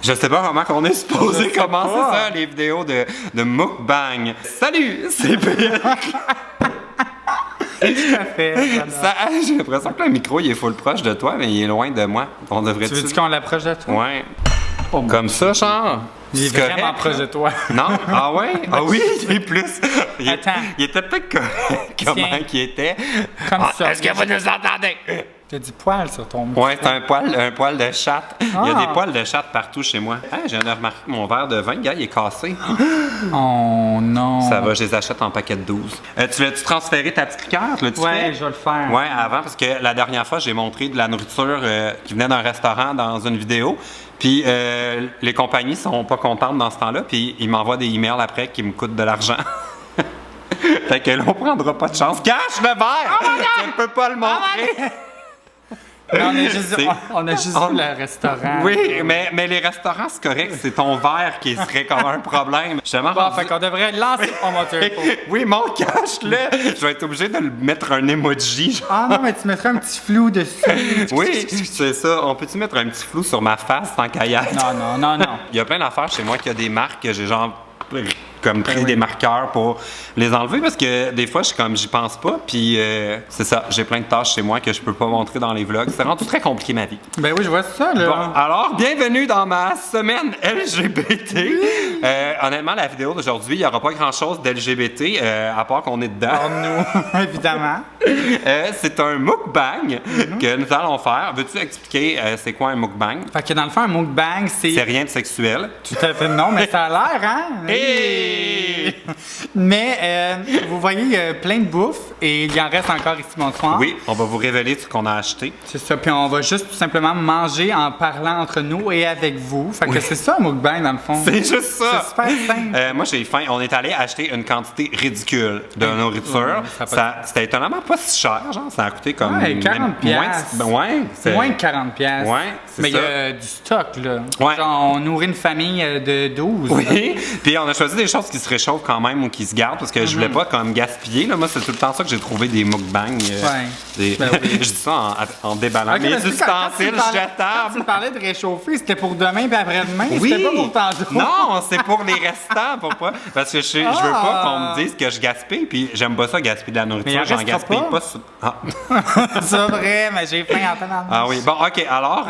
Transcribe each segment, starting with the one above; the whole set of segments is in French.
Je sais pas comment qu'on est supposé commencer ça, les vidéos de mukbang. Salut, c'est PL. Tout à fait. J'ai l'impression que le micro il est full proche de toi, mais il est loin de moi. On devrait. Tu veux-tu qu'on l'approche de toi? Ouais. Oh, comme ça, genre. Il est vraiment proche de toi. Non? Ah ouais? Ah oui, il est plus. Attends. Il était peut-être correct. Comment il était? Comme ça. Est-ce que vous nous entendez? T'as du poil sur ton micro. Ouais, c'est un poil de chatte. Il y a des poils de chatte partout chez moi. Ah, je viens de remarquer que mon verre de vin, gars, il est cassé. Oh non. Ça va, je les achète en paquet de 12. Tu l'as-tu transféré ta petite liqueur? Ouais, je vais le faire. Ouais, avant, parce que la dernière fois, j'ai montré de la nourriture qui venait d'un restaurant dans une vidéo. Puis les compagnies sont pas contentes dans ce temps-là, puis ils m'envoient des emails après qui me coûtent de l'argent. Fait que là, on prendra pas de chance. Cache le verre! Tu ne peux pas le montrer! Mais on a juste vu le restaurant. Oui, mais les restaurants, c'est correct. C'est ton verre qui serait comme un problème. Bon, fait qu'on devrait lancer mon moteur. Oui, mon cache-le. Je vais être obligé de le mettre un emoji. Genre. Ah non, mais tu mettrais un petit flou dessus. Oui, c'est ça. On peut-tu mettre un petit flou sur ma face tant qu'à y être? Non. Il y a plein d'affaires chez moi qui a des marques que j'ai genre comme pris des marqueurs pour les enlever parce que des fois, j'y pense pas. Puis c'est ça, j'ai plein de tâches chez moi que je peux pas montrer dans les vlogs. Ça rend tout très compliqué ma vie. Ben oui, je vois ça, là. Bon, alors, bienvenue dans ma semaine LGBT. Honnêtement, la vidéo d'aujourd'hui, il n'y aura pas grand-chose d'LGBT, à part qu'on est dedans. Pour nous, évidemment. C'est un mukbang que nous allons faire. Veux-tu expliquer c'est quoi un mukbang? Fait que dans le fond, un mukbang, C'est rien de sexuel. Tout à fait non, mais ça a l'air, hein? Mais vous voyez, il y a plein de bouffe et il en reste encore ici, bonsoir. Oui, on va vous révéler ce qu'on a acheté. C'est ça, puis on va juste tout simplement manger en parlant entre nous et avec vous. Fait que c'est ça un mukbang dans le fond. C'est juste ça. C'est super simple. Moi, j'ai faim. On est allé acheter une quantité ridicule de nourriture. C'était étonnamment pas si cher, genre. Ça a coûté comme... Ouais, 40 piastres. Moins de 40 piastres. Ouais, c'est mais ça. il y a du stock, là. Ouais. Genre, on nourrit une famille de 12. Oui, puis on a choisi des choses qui se réchauffent quand même ou qui se gardent parce que je voulais pas comme gaspiller. Là. Moi, c'est tout le temps ça que j'ai trouvé des mukbangs. Ben oui. Je dis ça en déballant Okay, mes mais ustensiles quand jetables. tu parlais de réchauffer, c'était pour demain et après-demain? Oui. C'était pas pour tantôt? Non, c'est pour les restants. Pourquoi? Parce que je veux pas qu'on me dise que je gaspille, puis j'aime pas ça gaspiller de la nourriture. J'en gaspille pas. C'est vrai, mais j'ai faim en temps. Ah oui, bon, OK, alors...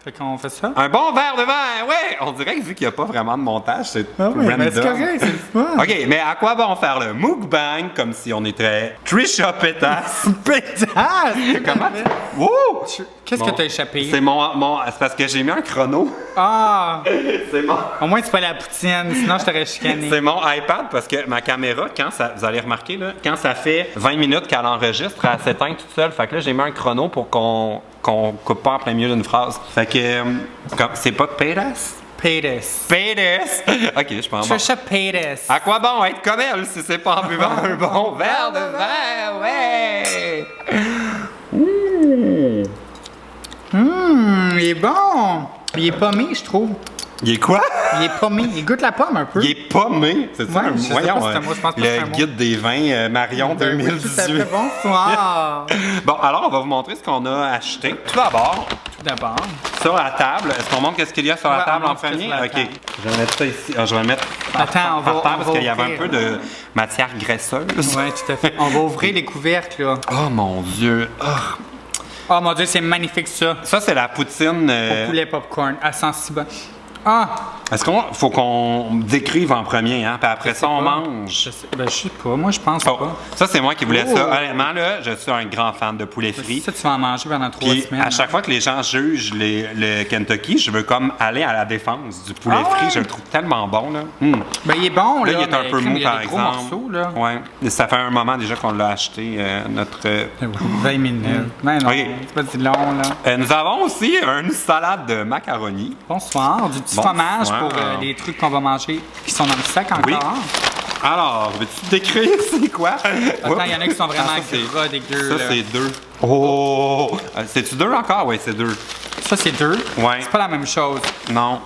Fait qu'on fait ça? Un bon verre de vin, ouais! On dirait que vu qu'il n'y a pas vraiment de montage, c'est oui, random. mais c'est correct, c'est le fun. OK, mais à quoi bon faire le mukbang comme si on était Trisha Paytas? Pétasse! Comment? Wouh! Qu'est-ce que t'as échappé? C'est c'est parce que j'ai mis un chrono. Ah! C'est mon... Au moins, c'est pas la poutine, sinon je t'aurais chicané. C'est mon iPad parce que ma caméra, vous allez remarquer, là, quand ça fait 20 minutes qu'elle enregistre, elle s'éteint toute seule. Fait que là, j'ai mis un chrono pour qu'on coupe pas en plein milieu d'une phrase. Fait que, c'est pas Paytas? Paytas. Paytas! OK, je prends bon. Trisha Paytas. À quoi bon être comme elle si c'est pas en buvant un bon verre de vin? Ouais! Il est bon! Il est pommé, je trouve. Il est quoi? Il est pommé. Il goûte la pomme un peu. Il est pommé. C'est ça? Ouais, Voyons, je pense que c'est un le mot. guide des vins Marion 2018. Tout à fait bonsoir. Bon, alors, on va vous montrer ce qu'on a acheté. Tout d'abord, sur la table. Est-ce qu'on montre qu'est-ce qu'il y a sur la table en premier? OK. Je vais mettre ça ici. Je vais le mettre Attends, on va parce qu'il y avait ouvrir. un peu de matière graisseuse. Oui, tout à fait. On va ouvrir les couvercles, là. Oh mon Dieu. Oh mon Dieu, c'est magnifique, ça. Ça, c'est la poutine. Au poulet popcorn. À 106 bonnes. Ah! Est-ce qu'on faut qu'on décrive en premier, hein? Puis après ça, on mange? Je sais pas. Moi, je pense Oh, pas. ça, c'est moi qui voulais ça. Honnêtement, là, je suis un grand fan de poulet frit. Ça, tu vas en manger pendant 3 Puis, semaines. à chaque fois que les gens jugent le Kentucky, je veux comme aller à la défense du poulet frit. Ouais? Je le trouve tellement bon, là. Ben, il est bon, là. Là, il est un peu mou, par Il y a des gros exemple. morceaux, là. Ouais. Ça fait un moment déjà qu'on l'a acheté, notre... 20 minutes. Ben non, OK. c'est pas si long, là. nous avons aussi une salade de macaroni. Bonsoir. Du petit Bonsoir. fromage pour les trucs qu'on va manger qui sont dans le sac encore. Oui. Alors, veux-tu décrire c'est quoi? Attends, il y en a qui sont vraiment ça, gras, dégueu. Ça, là. c'est 2. Oh! C'est-tu 2 encore? Oui, c'est 2. Ça, c'est 2. Ouais. C'est pas la même chose. Non.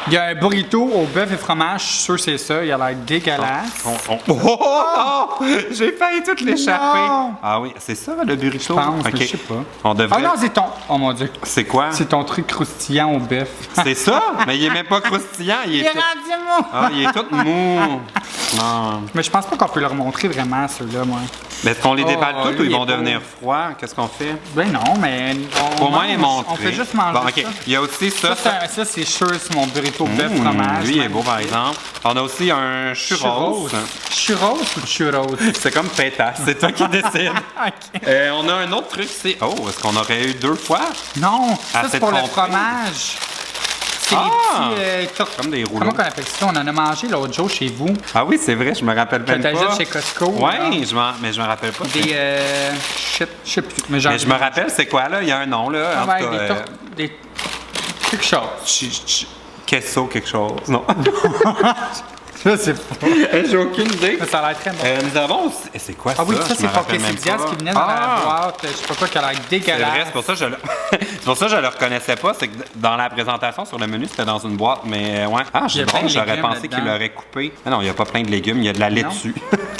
Il y a un burrito au bœuf et fromage, je suis sûr que c'est ça. Il a l'air dégueulasse. Oh! J'ai failli tout l'échapper. Non. Ah oui, c'est ça le burrito? Je pense, mais Ok. je sais pas. On devrait... Ah non, c'est ton... Oh mon Dieu. C'est quoi? C'est ton truc croustillant au bœuf. C'est ça? Mais il est même pas croustillant. Il est tout... Ah, il est tout mou. Non. Mais je pense pas qu'on peut leur montrer vraiment, ceux-là, moi. Mais est-ce qu'on les déballe Oh, toutes ou lui, ils il vont est beau. devenir froids? Qu'est-ce qu'on fait? Ben non, mais... Pour moi, les montrer. On fait juste manger Bon, OK. ça. Il y a aussi ça. Ça, c'est sûr, c'est mon burrito bœuf fromage. Lui, il est beau, par exemple. On a aussi un churros. Churros ou churros? C'est comme pétasse. C'est toi qui décides. OK. On a un autre truc, c'est... Oh, est-ce qu'on aurait eu 2 fois? Non, ça, Ah, c'est c'est pour le trompé. fromage. C'est Ah! les petits... Comme des rouleaux. Comment on appelle ça? On en a mangé l'autre jour chez vous. Ah oui, c'est vrai, je me rappelle Que même pas. t'achètes chez Costco. Ouais, là. mais je me rappelle pas. Des... shit, je sais plus. Mais, Mais je me rappelle, c'est quoi, là? Il y a un nom, là. Ah En ouais, tout cas, des quelque chose. Queso quelque chose. Non. Je sais pas. J'ai aucune idée. Mais ça a l'air très bon. Nous avons aussi... C'est quoi ça? Ah oui, ça, Je c'est me pour rappelle même quesadillas pas. qui venait dans la Ah! boîte. Je sais pas quoi, qui a l'air C'est dégueulasse. vrai, c'est pour ça que je le... c'est pour ça que je le reconnaissais pas. C'est que dans la présentation sur le menu, c'était dans une boîte, mais ouais. Ah, Il y a plein de j'aurais légumes pensé qu'il là-dedans. l'aurait coupé. Ah non, il n'y a pas plein de légumes, il y a de la laitue.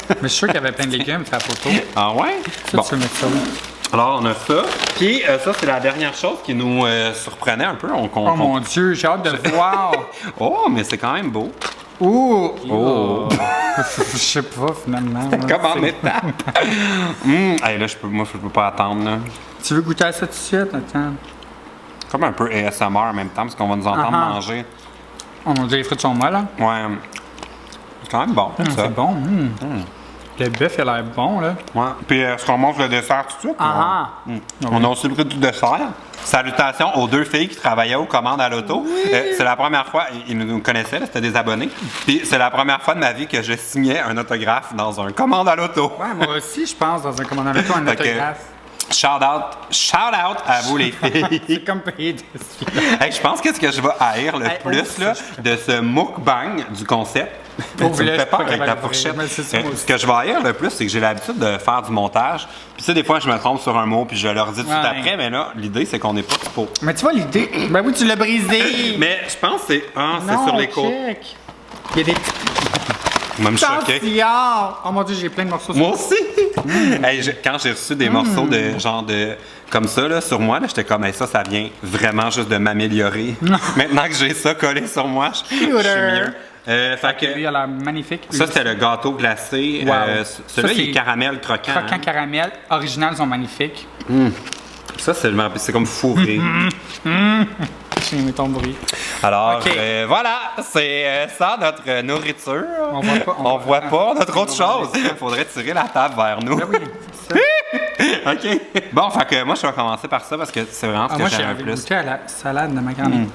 Mais je suis sûr qu'il y avait plein de légumes, ta photo. Ah ouais? Ça, Bon. tu veux mettre ça où? Alors, on a ça. Puis, ça, c'est la dernière chose qui nous surprenait un peu. Oh mon Dieu, j'ai hâte de voir. Oh, mais c'est quand même beau. Ouh! Oh. Je sais pas, finalement. là. Comme en C'est- étape. Hey, là, je peux pas attendre. Là. Tu veux goûter à ça tout de suite? Attends. Comme un peu ASMR en même temps, parce qu'on va nous entendre Ah ah. manger. Oh mon Dieu, les frites sont molles, hein? Ouais. C'est quand même bon, ça. C'est bon. Le bœuf, il a l'air bon, là. Ouais. Puis, est-ce qu'on montre le dessert tout de suite? Ah ah. On a aussi le prix du dessert. Salutations aux 2 filles qui travaillaient aux commandes à l'auto. C'est la première fois, ils nous connaissaient, là, c'était des abonnés. Puis c'est la première fois de ma vie que je signais un autographe dans un commande à l'auto. Ouais, moi aussi, je pense, dans un commandant avec toi, un Fait que- autographe. Shout out à vous les filles. C'est comme payer des Hey, je pense que ce que je vais haïr le Hey, plus ouf, là, de ce mukbang du concept, Pauvre, tu me là, fais je suis pas peur avec capable ta de fourchette. rire, mais c'est ça, moi aussi. Ce que je vais haïr le plus, c'est que j'ai l'habitude de faire du montage. Puis ça, des fois, je me trompe sur un mot, puis je leur dis tout de suite Ouais. après, mais là, l'idée, c'est qu'on n'est pas pour. Mais tu vois l'idée. Ben oui, tu l'as brisé. Mais je pense que c'est Non, sur les côtes. check. Il y a des petits Moi, me choquais. tortillards. Oh mon Dieu, j'ai plein de morceaux. Moi aussi! Hey, quand j'ai reçu des morceaux de genre de comme ça là, sur moi, là, j'étais comme hey, ça vient vraiment juste de m'améliorer. Maintenant que j'ai ça collé sur moi, je suis mieux. Fait que, Lui, il a l'air magnifique. ça, c'était le gâteau glacé. Wow. Celui-là, Ça, il est c'est caramel croquant. Croquant hein. caramel, original, sont magnifiques. Ça, c'est comme fourré. J'ai aimé ton bruit. Alors, Ok. voilà, c'est ça notre nourriture. On voit pas, On voit pas notre autre on va chose. Il faudrait tirer la table vers nous. Ben oui, c'est ça. OK. Bon, fait que moi, je vais commencer par ça parce que c'est vraiment ce Ah, que moi, j'aime j'ai le envie de plus. goûter à la salade de ma grand-mère.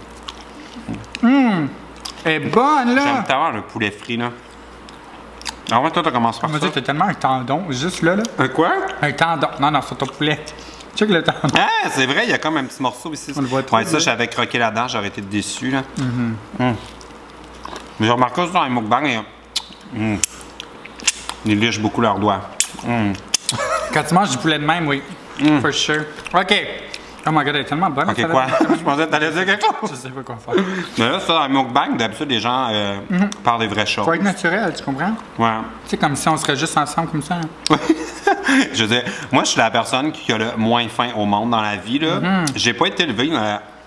Elle est bonne, là! J'aime tellement le poulet frit, là. Ah ouais, toi, t'as commencé Oh par mon ça. Dieu, t'as tellement un tendon, juste là, là. Quoi? Un tendon. Non, c'est ton poulet. Check le tendon. Ah, c'est vrai, il y a comme un petit morceau ici. On le voit trop, Ouais, ça, là. j'avais croqué là-dedans, j'aurais été déçu, là. Mais j'ai remarqué aussi dans les mukbangs, ils lichent beaucoup leurs doigts. Quand tu manges du poulet de même, oui. For sure. OK. Oh my God, elle est tellement bonne. OK, la quoi? salade. Je pensais que t'allais dire quelque Je chose. sais pas quoi faire. Mais là, ça, dans les mukbangs, d'habitude, les gens parlent des vraies choses. Faut être naturel, tu comprends? Ouais. Tu sais, comme si on serait juste ensemble comme ça. hein. Je veux dire, moi, je suis la personne qui a le moins faim au monde dans la vie, là. J'ai pas été élevé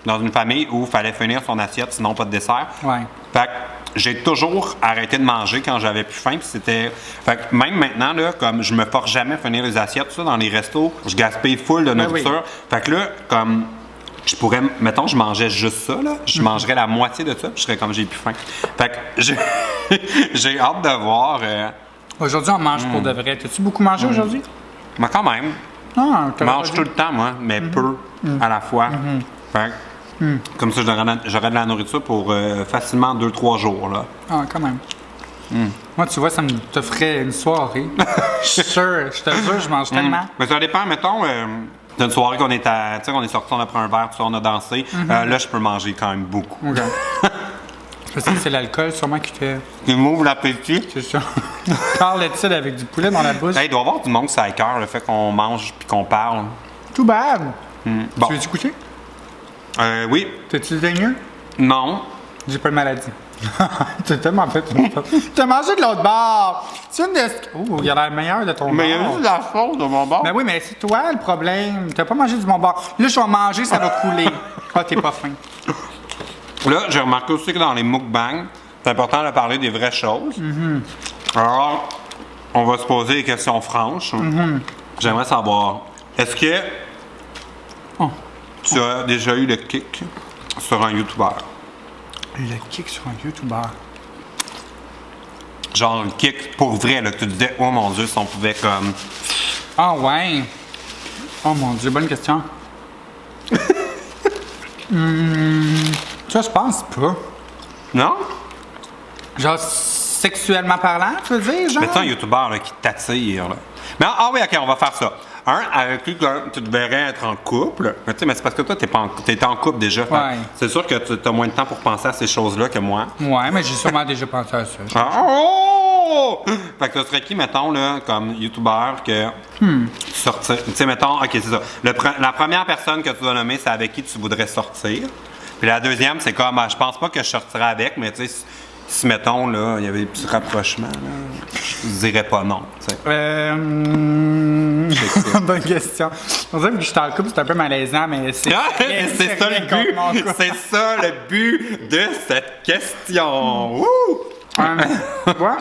dans une famille où il fallait finir son assiette, sinon pas de dessert. Ouais. Fait que j'ai toujours arrêté de manger quand j'avais plus faim. Puis c'était. Fait que même maintenant, là, comme je me force jamais à finir les assiettes, tout ça, dans les restos, je gaspille full de nourriture. oui. Fait que là, comme. Je pourrais. Mettons, je mangeais juste ça, là. Je mangerais la moitié de ça, puis je serais comme j'ai plus faim. Fait que j'ai hâte de voir. Aujourd'hui, on mange pour de vrai. T'as-tu beaucoup mangé aujourd'hui? Mais quand même, Ah, je mange tout le temps, moi, mais peu à la fois. Fait que, comme ça, j'aurais de la nourriture pour facilement 2-3 jours, là. Ah, quand même. Moi, tu vois, ça me te ferait une soirée. Je suis sûr, je te jure, je mange tellement. Mais ça dépend, mettons, d'une soirée qu'on est à, tu sais, on est sorti, on a pris un verre, tout ça, on a dansé. Là, je peux manger quand même beaucoup. OK. Parce que c'est l'alcool sûrement qui fait. Il m'ouvre l'appétit. C'est ça. Carl l'étude avec du poulet dans la bouche. Hey, il doit y avoir du monde qui ça écoeure, le fait qu'on mange puis qu'on parle. Tout bad. Bon. Tu veux-tu coucher? Oui. T'as-tu le daigneux? Non. J'ai pas de maladie. T'as tellement fait. T'as mangé de l'autre bord. C'est une de. Oh, il y a l'air meilleur de ton bord. Mais il y a juste la sauce de mon bord. Ben oui, mais c'est toi le problème. T'as pas mangé du bon bord. Là, je vais manger, ça va couler. Ah, t'es pas fin. Là, j'ai remarqué aussi que dans les mukbangs, c'est important de parler des vraies choses. Alors, on va se poser des questions franches. J'aimerais savoir, est-ce que tu as déjà eu le kick sur un YouTuber? Le kick sur un YouTuber. Genre le kick pour vrai, là, que tu disais, oh mon Dieu, si on pouvait comme... Ah ouais. Oh mon Dieu, bonne question. Ça, je pense pas. Non? Genre, sexuellement parlant, tu veux dire, genre? Mais tu sais, un YouTuber là, qui t'attire, là. Mais oui, OK, on va faire ça. Un, avec qui tu devrais être en couple. Mais tu sais, mais c'est parce que toi, t'es en couple déjà. Ouais. C'est sûr que tu as moins de temps pour penser à ces choses-là que moi. Ouais, mais j'ai sûrement déjà pensé à ça. Oh! Fait que ce serait qui, mettons, là, comme YouTuber que sortir. Tu sais, mettons, OK, c'est ça. La première personne que tu dois nommer, c'est avec qui tu voudrais sortir. Puis la deuxième, c'est comme, je pense pas que je sortirais avec, mais tu sais, si, mettons, là, il y avait des petits rapprochements, là, je dirais pas non, tu sais. Bonne question. On dirait que je suis en couple, c'est un peu malaisant, mais c'est. C'est ça le but. C'est ça le but de cette question. Wouh! Quoi?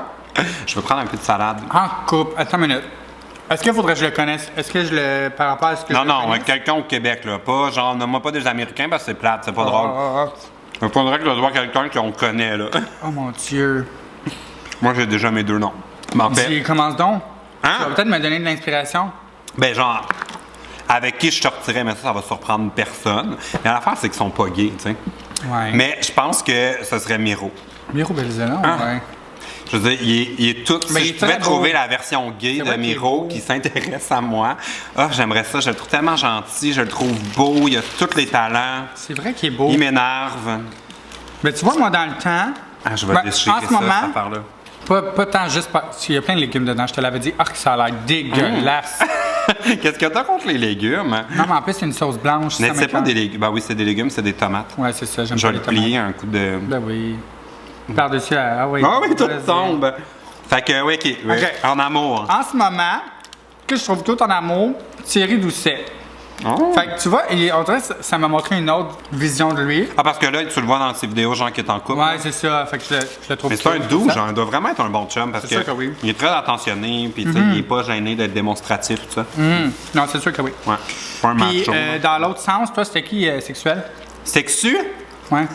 Je veux prendre un peu de salade. En couple. Attends une minute. Est-ce qu'il faudrait que je le connaisse? Est-ce que je le. Par rapport à ce que Non, je le non, connaisse? quelqu'un au Québec, là. Pas genre, nomme-moi pas des Américains parce que c'est plate, c'est pas drôle. Il faudrait que je dois quelqu'un qu'on connaît, là. Oh mon Dieu. Moi, j'ai déjà mes deux noms. Mais en fait, Commence donc. Hein? Tu vas peut-être me donner de l'inspiration. ben genre, avec qui je sortirais, mais ça va surprendre personne. Mais l'affaire, c'est qu'ils sont pas gays, tu sais. Ouais. Mais je pense que ce serait Miro. Miro Belzélan, ouais. Je veux dire, il est tout. Mais Si il je est pouvais très trouver beau. la version gay C'est de vrai qu'il est Miro beau. qui s'intéresse à moi, j'aimerais ça. Je le trouve tellement gentil, je le trouve beau, il a tous les talents. C'est vrai qu'il est beau. Il m'énerve. Mais tu vois, moi, dans le temps. Je vais Ben, déchirer en ce ça, moment, cette affaire-là. Pas tant juste. Il y a plein de légumes dedans, je te l'avais dit. Ah, que ça a l'air dégueulasse. Qu'est-ce que t'as contre les légumes? Non, mais en plus, c'est une sauce blanche. Mais ça c'est pas m'écoeure. des légumes. Ben oui, c'est des légumes, c'est des tomates. Ouais, c'est ça, j'aime Je pas vais les le plier tomates. un coup de. Ben oui. Par-dessus, ah oui. Ah oui, tout Vas-y. tombe. Fait que, oui, OK. Oui. OK. En amour. En ce moment, que je trouve tout en amour, Thierry Doucet. Oh. Fait que tu vois, on dirait que ça m'a montré une autre vision de lui. Ah, parce que là, tu le vois dans ses vidéos, genre qui est en couple. Ouais, c'est ça. Fait que je le trouve Mais c'est un cute, doux, ça. genre, il doit vraiment être un bon chum parce C'est sûr que oui. il est très attentionné, puis tu sais, il est pas gêné d'être démonstratif, tout ça. Non, c'est sûr que oui. Ouais. Pas un Puis, macho. dans l'autre sens, toi, c'était qui sexuel? Sexu? Ouais.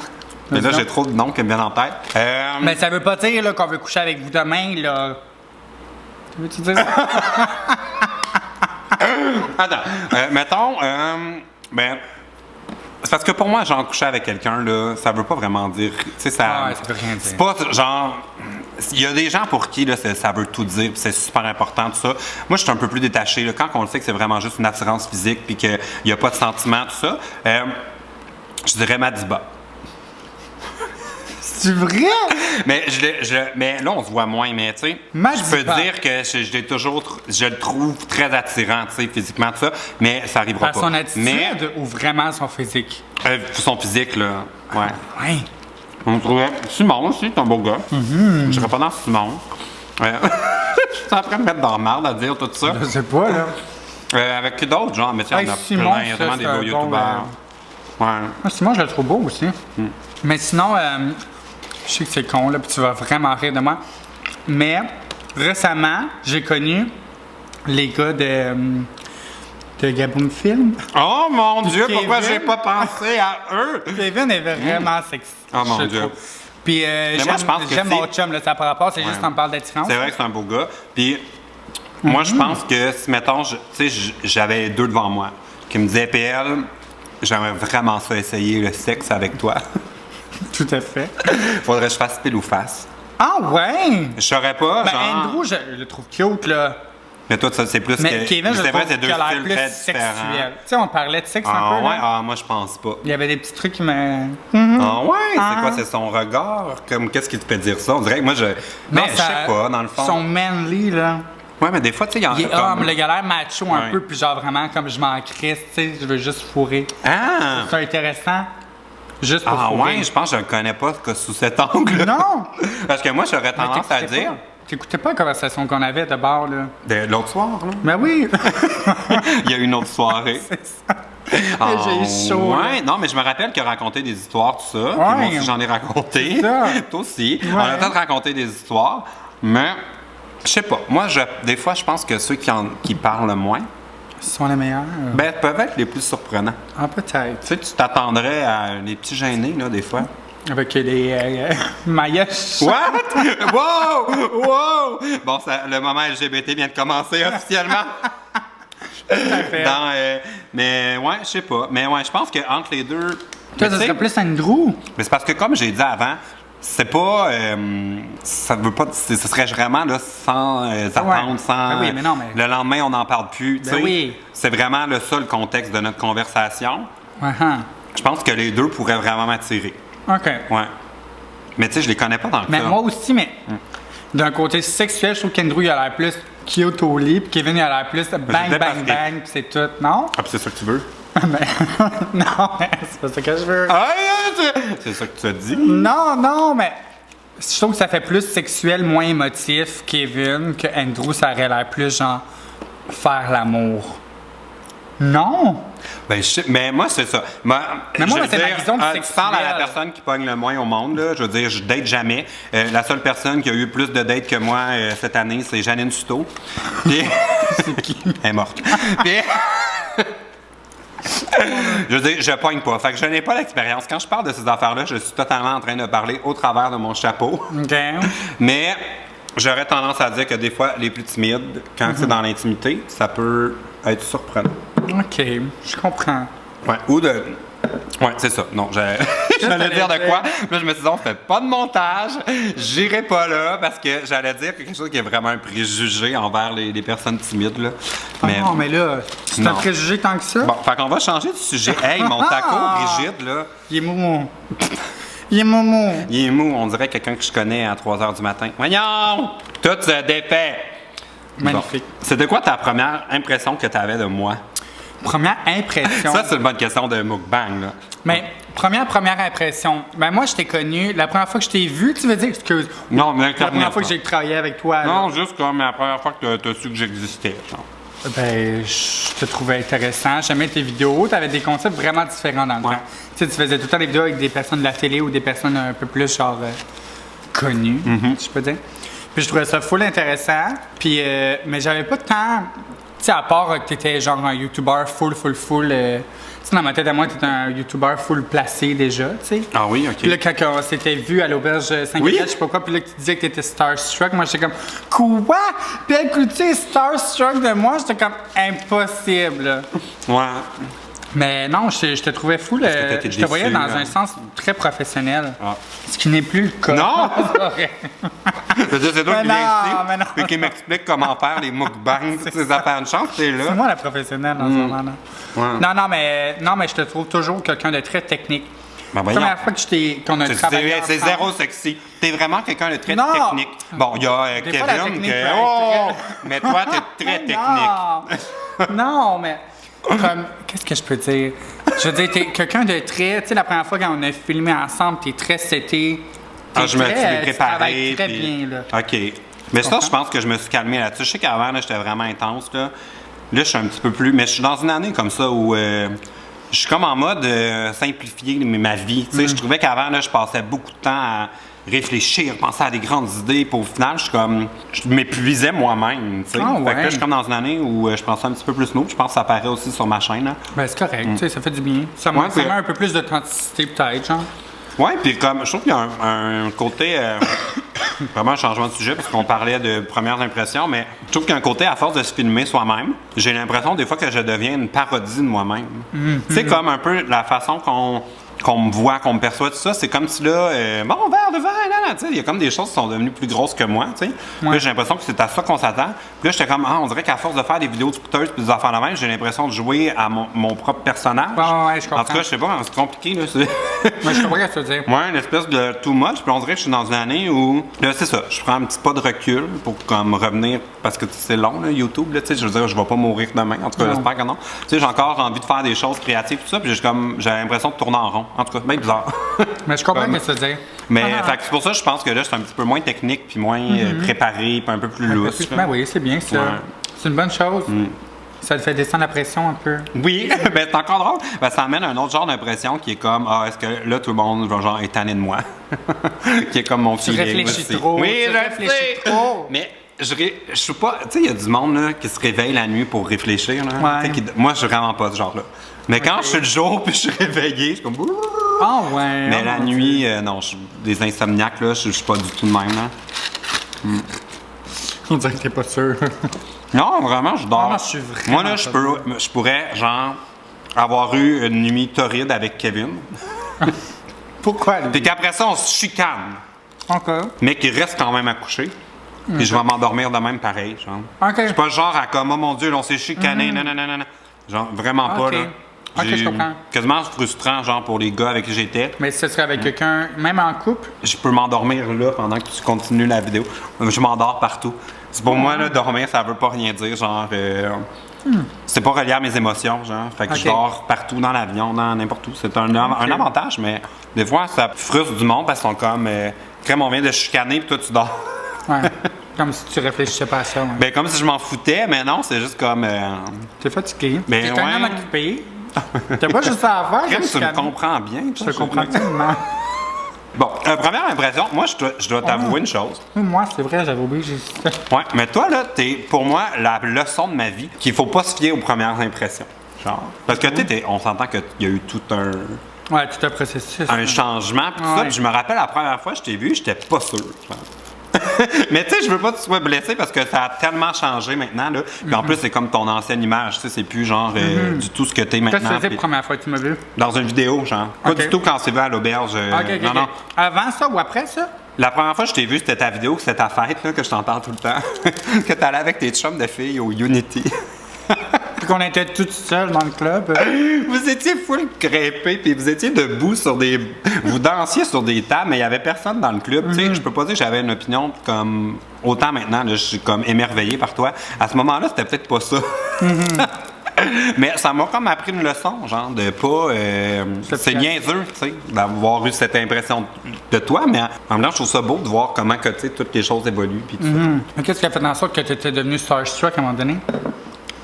Mais là, Vas-y j'ai donc. trop de noms qui me viennent en tête. Mais ça veut pas dire là, qu'on veut coucher avec vous demain, là. Tu veux-tu dire ça? Attends, mettons, ben, c'est parce que pour moi, genre, coucher avec quelqu'un, là, ça veut pas vraiment dire. Tu sais, ça. Ouais, ça veut rien dire. C'est pas genre. Il y a des gens pour qui là, ça veut tout dire, puis c'est super important, tout ça. Moi, je suis un peu plus détaché. Là, quand on le sait que c'est vraiment juste une attirance physique, puis qu'il n'y a pas de sentiment, tout ça, je dirais Madiba. C'est vrai? Mais, mais là, on se voit moins, mais tu sais, Madiba. je peux dire que je le trouve très attirant, tu sais, physiquement, tout ça, mais ça arrivera Par pas. son attitude Mais ou vraiment son physique? son physique, là, ouais. Ouais. On trouvait Simon aussi, c'est un beau gars. Je serais pas dans Simon. Je suis en train de mettre dans la merde à dire tout ça. Je sais pas, là. Avec qui d'autres, genre, mais tu sais, Hey, on a Simon, plein, il y a ça, vraiment des c'est beaux un bon, youtubeurs. Ouais. Ah, Simon, je le trouve beau aussi. Mais sinon, je sais que c'est con, là, puis tu vas vraiment rire de moi. Mais récemment, j'ai connu les gars de Gaboum Film. Oh mon Dieu, pourquoi Kevin. j'ai pas pensé à eux? Kevin est vraiment sexy. Oh, mon je Dieu. trouve. Puis moi, je pense que j'aime c'est- mon chum, là, ça par rapport, c'est juste qu'on parle d'attirance. C'est vrai que c'est un beau gars. Puis, moi, je pense que si, mettons, tu sais, j'avais deux devant moi qui me disaient, PL, j'aimerais vraiment ça essayer le sexe avec toi. Tout à fait. Faudrait que je fasse pile ou face. Ah ouais! Je saurais pas, Ben, genre. Andrew, je le trouve cute, là. Mais toi, ça, c'est plus Mais que. Kevin, je c'est trouve vrai, c'est deux qu'il a l'air styles plus très sexuel. différents. Tu sais, on parlait de sexe un Ah peu, ouais? là. Ah, moi, je pense pas. Il y avait des petits trucs qui me... Ah ouais? C'est Ah. quoi? C'est son regard? Comme, qu'est-ce qui te fait dire ça? On dirait que moi, je. Mais je sais pas, dans le fond. Son manly, là. Ouais, mais des fois, tu sais, il y en a. Il est homme, le gars a l'air macho un Ouais. peu, puis genre vraiment comme je m'en crisse, tu sais, je veux juste fourrer. Ah! C'est intéressant. Juste pour Ah fourrer. ouais, je pense que je ne connais pas sous cet angle. Non! Parce que moi, j'aurais Mais tendance à t'écoutais dire. pas. T'écoutais pas la conversation qu'on avait de bord, là? De l'autre soir, là. Ben oui! Il y a une autre soirée. C'est ça. Ah, J'ai eu chaud, là. Ouais, non, mais je me rappelle que raconter des histoires, tout ça. Puis Ouais. moi aussi, j'en ai raconté. C'est ça. Toi aussi. Ouais. On a peut-être raconté des histoires, mais je sais pas. Moi, des fois, je pense que ceux qui parlent le moins, Ce sont les meilleurs. ben, peuvent être les plus surprenants. Ah, peut-être. Tu sais, tu t'attendrais à les petits gênés, là, des fois. Avec les maillotches. What? Wow! Wow! Bon, le moment LGBT vient de commencer officiellement. fait. Mais ouais, je sais pas. Mais ouais, je pense qu'entre les deux. Toi, Mais ça tu sais, serait plus Andrew. mais c'est parce que comme j'ai dit avant, c'est pas. Ça veut pas. Ce serait vraiment là, sans attendre, sans. Ben oui, mais non, mais- Le lendemain, on n'en parle plus. tu Ben sais. oui. C'est vraiment le seul contexte de notre conversation. Uh-huh. Je pense que les deux pourraient vraiment m'attirer. OK. Ouais. Mais tu sais, je les connais pas tant que Mais ça. moi aussi, mais d'un côté sexuel, je trouve qu'Andrew, il a l'air plus cute au lit, puis Kevin, il a l'air plus bang, c'était parce bang, que- bang, puis c'est tout. Non? Ah, puis c'est ça que tu veux? Mais- non, mais c'est pas ça que je veux. Ah, c'est ça que tu as dit? Non, mais je trouve que ça fait plus sexuel, moins émotif, Kevin, que Andrew, ça aurait l'air plus genre faire l'amour. Non! Ben, mais moi, c'est ça. Mais moi, je veux c'est ma dire, vision tu parles à la sexuelle. personne qui pogne le moins au monde. Là. Je veux dire, je date jamais. La seule personne qui a eu plus de dates que moi cette année, c'est Janine Suto. Puis... C'est qui? Elle est morte. Puis... je veux dire, je pogne pas. Fait que je n'ai pas l'expérience. Quand je parle de ces affaires-là, je suis totalement en train de parler au travers de mon chapeau. OK. Mais j'aurais tendance à dire que des fois, les plus timides, quand c'est dans l'intimité, ça peut être surprenant. OK, je comprends. Ouais, ou de. Ouais, c'est ça. Non, j'allais dire de quoi. Puis là, je me suis dit, on fait pas de montage. J'irai pas là parce que j'allais dire quelque chose qui est vraiment un préjugé envers les personnes timides. Là. Ah non, mais là, tu t'as Non. préjugé tant que ça? Bon, fait qu'on va changer de sujet. Hey, mon taco Ah! rigide, là, Il est moumou. Il est moumou. il est mou. On dirait quelqu'un que je connais à 3 h du matin. Voyons! Tout se défait. Magnifique. Bon. C'était quoi ta première impression que tu avais de moi? Première impression. Ça, c'est une bonne question de mukbang, là. Mais première impression. Ben moi, je t'ai connu. La première fois que je t'ai vu, tu veux dire, excuse. Non, mais La première fois que j'ai travaillé avec toi. là. Non, juste comme la première fois que tu as su que j'existais. genre. Ben, je te trouvais intéressant. J'aimais tes vidéos. Tu avais des concepts vraiment différents dans le Ouais. temps. Tu sais, tu faisais tout le temps des vidéos avec des personnes de la télé ou des personnes un peu plus, genre, connues, je peux dire. Puis je trouvais ça full intéressant. Puis, mais j'avais pas de temps. Tu sais, à part que t'étais genre un YouTuber full. Tu sais, dans ma tête à moi, t'étais un YouTuber full placé déjà, tu sais. Ah oui, OK. Puis là, quand on s'était vu à l'auberge 5 Oui. je sais pas quoi, puis là, que tu disais que t'étais starstruck, moi, j'étais comme, quoi? Puis elle, tu sais, starstruck de moi, j'étais comme, impossible. Ouais. Mais non, je te trouvais fou. que t'étais Je te voyais déçu, dans hein? un sens très professionnel. Ah. Ce qui n'est plus le cas. Non! C'est vrai. Je veux dire, c'est toi Mais qui viens non, mais non. ici et qui m'explique comment faire les mukbangs, toutes ces affaires. Une chance, t'es C'est là. moi la professionnelle dans ce moment-là. Ouais. Non, mais je te trouve toujours quelqu'un de très technique. Ben La voyons. première fois qu'on a travaillé C'est ensemble- zéro sexy. T'es vraiment quelqu'un de très Non. technique. Bon, il y a Des fois, la Kevin technique que... peut être Oh! très- Mais toi, t'es très technique. Non, mais comme qu'est-ce que je peux dire? Je veux dire, t'es quelqu'un de très. Tu sais, la première fois quand on a filmé ensemble, t'es très seté. Ah, je me suis Tu travailles préparé. très puis- bien, là. OK. Mais ça, comprends? je pense que je me suis calmé là-dessus. Je sais qu'avant, là, j'étais vraiment intense. Là, je suis un petit peu plus... Mais je suis dans une année comme ça où... je suis comme en mode simplifier ma vie. Tu sais, Je trouvais qu'avant, là, je passais beaucoup de temps à réfléchir, penser à des grandes idées. Puis au final, je m'épuisais moi-même. Tu sais. Ah, Fait que ouais. là, je suis comme dans une année où je pense un petit peu plus smooth. Je pense que ça apparaît aussi sur ma chaîne. Là. Ben, c'est correct, tu sais, ça fait du bien. Ça Ouais, ça puis- met un peu plus d'authenticité, peut-être, genre. Oui, puis comme je trouve qu'il y a un côté vraiment un changement de sujet parce qu'on parlait de premières impressions, mais je trouve qu'il y a un côté à force de se filmer soi-même, j'ai l'impression des fois que je deviens une parodie de moi-même. Tu sais, comme un peu la façon qu'on me voit, qu'on me perçoit, tout ça, c'est comme si là, bon, verre de vin, là, tu sais, il y a comme des choses qui sont devenues plus grosses que moi, tu sais. Puis là, j'ai l'impression que c'est à ça qu'on s'attend. Puis là, j'étais comme, on dirait qu'à force de faire des vidéos de scooters puis des affaires de même, j'ai l'impression de jouer à mon propre personnage. Ouais, je comprends. En tout cas, je sais pas, c'est compliqué, là. Moi, je comprends ce que tu veux dire. Ouais, une espèce de too much. Puis on dirait que je suis dans une année où, là, c'est ça, je prends un petit pas de recul pour comme revenir, parce que c'est long, là, YouTube, là, tu sais, je veux dire, je vais pas mourir demain. En tout cas, Non. j'espère que non. Tu sais, j'ai encore envie de faire des choses créatives, tout ça, puis j'ai l'impression de tourner en rond. En tout cas, bien bizarre. Mais je comprends Comme- ce que ça veut dire. Mais Ah, fait que c'est pour ça que je pense que là, je suis un petit peu moins technique, puis moins préparé, puis un peu plus lousse. Ben oui, c'est bien ça. Ouais. C'est une bonne chose. Ça te fait descendre la pression un peu. Oui, ben c'est encore drôle. Ben, ça amène un autre genre d'impression qui est comme, est-ce que là, tout le monde va genre être tanné de moi? Qui est comme mon Tu feeling réfléchis aussi. trop. Oui, tu je réfléchis sais. trop. Mais je suis pas. Tu sais, il y a du monde là, qui se réveille la nuit pour réfléchir. Là, Ouais. Tu sais, moi, je suis vraiment pas ce genre-là. Mais quand je suis le jour puis je suis réveillé, je suis comme. Ah ouais. Mais oh la mon nuit, non, des insomniaques, là, je suis pas du tout de même. Là. Dieu. On dirait que t'es pas sûr. Non, vraiment, je dors. Ah, je suis vraiment Moi, là, je pourrais, genre, avoir eu une nuit torride avec Kevin. Pourquoi? Puis qu'après ça, on se chicane. Encore. Mais qu'il reste quand même à coucher. Puis je vais m'endormir de même pareil, genre. OK. C'est pas le genre à comme, oh mon Dieu, là, on s'est chicané, non, non, non, non, non. Genre, vraiment pas, Ok. là. Ok, je comprends. Quasiment frustrant, genre, pour les gars avec qui j'étais. Mais si ce serait avec quelqu'un, même en couple, Je peux m'endormir là pendant que tu continues la vidéo. Je m'endors partout. C'est pour moi, là, dormir, ça veut pas rien dire, genre. C'est pas relié à mes émotions, genre. Fait que je Ok. dors partout dans l'avion, dans n'importe où. C'est un avantage, mais des fois, ça frustre du monde parce qu'ils sont comme. Crème, on vient de chicaner, puis toi, tu dors. ouais. Comme si tu réfléchissais pas à ça. Ouais. Ben, comme si je m'en foutais, mais non, c'est juste comme. T'es fatigué. Ben T'es un ouais. homme occupé. T'as pas juste ça à faire. Crème, juste tu me calmer. comprends bien. Je te comprends tellement. Bon, première impression, moi, je dois t'avouer une chose. Moi, c'est vrai, j'avais oublié que j'existais. Ouais, mais toi, là, t'es, pour moi, la leçon de ma vie, qu'il faut pas se fier aux premières impressions. Genre. Parce que, on s'entend qu'il y a eu tout Ouais, tout un processus. un changement, pis tout ça. Ouais. Puis je me rappelle la première fois que je t'ai vu, j'étais pas sûr. Genre. Mais tu sais, je veux pas que tu sois blessé parce que ça a tellement changé maintenant. Là. Puis en plus, c'est comme ton ancienne image. Tu sais, c'est plus genre du tout ce que t'es Qu'est-ce que maintenant. c'était la Puis première fois que tu m'as vu? dans une vidéo, genre. Pas Ok. du tout quand on s'est vu à l'auberge. Ok. Non, non. Avant ça ou après ça? La première fois que je t'ai vu, c'était ta vidéo, c'était ta fête, là, que je t'en parle tout le temps. Que t'allais avec tes chums de filles au Unity. Puis qu'on était toutes seules dans le club. Vous étiez full crêpés, puis vous étiez debout sur des. Vous dansiez sur des tables, mais il y avait personne dans le club. Tu sais, je peux pas dire que j'avais une opinion comme. Autant maintenant, là, je suis comme émerveillé par toi. À ce moment-là, c'était peut-être pas ça. Mais ça m'a comme appris une leçon, genre, de pas. C'est niaiseux, tu sais, d'avoir eu cette impression de toi, mais en même temps, je trouve ça beau de voir comment que, tu sais, toutes les choses évoluent, puis tout ça. Mais qu'est-ce qui a fait en sorte que tu étais devenu starstruck à un moment donné?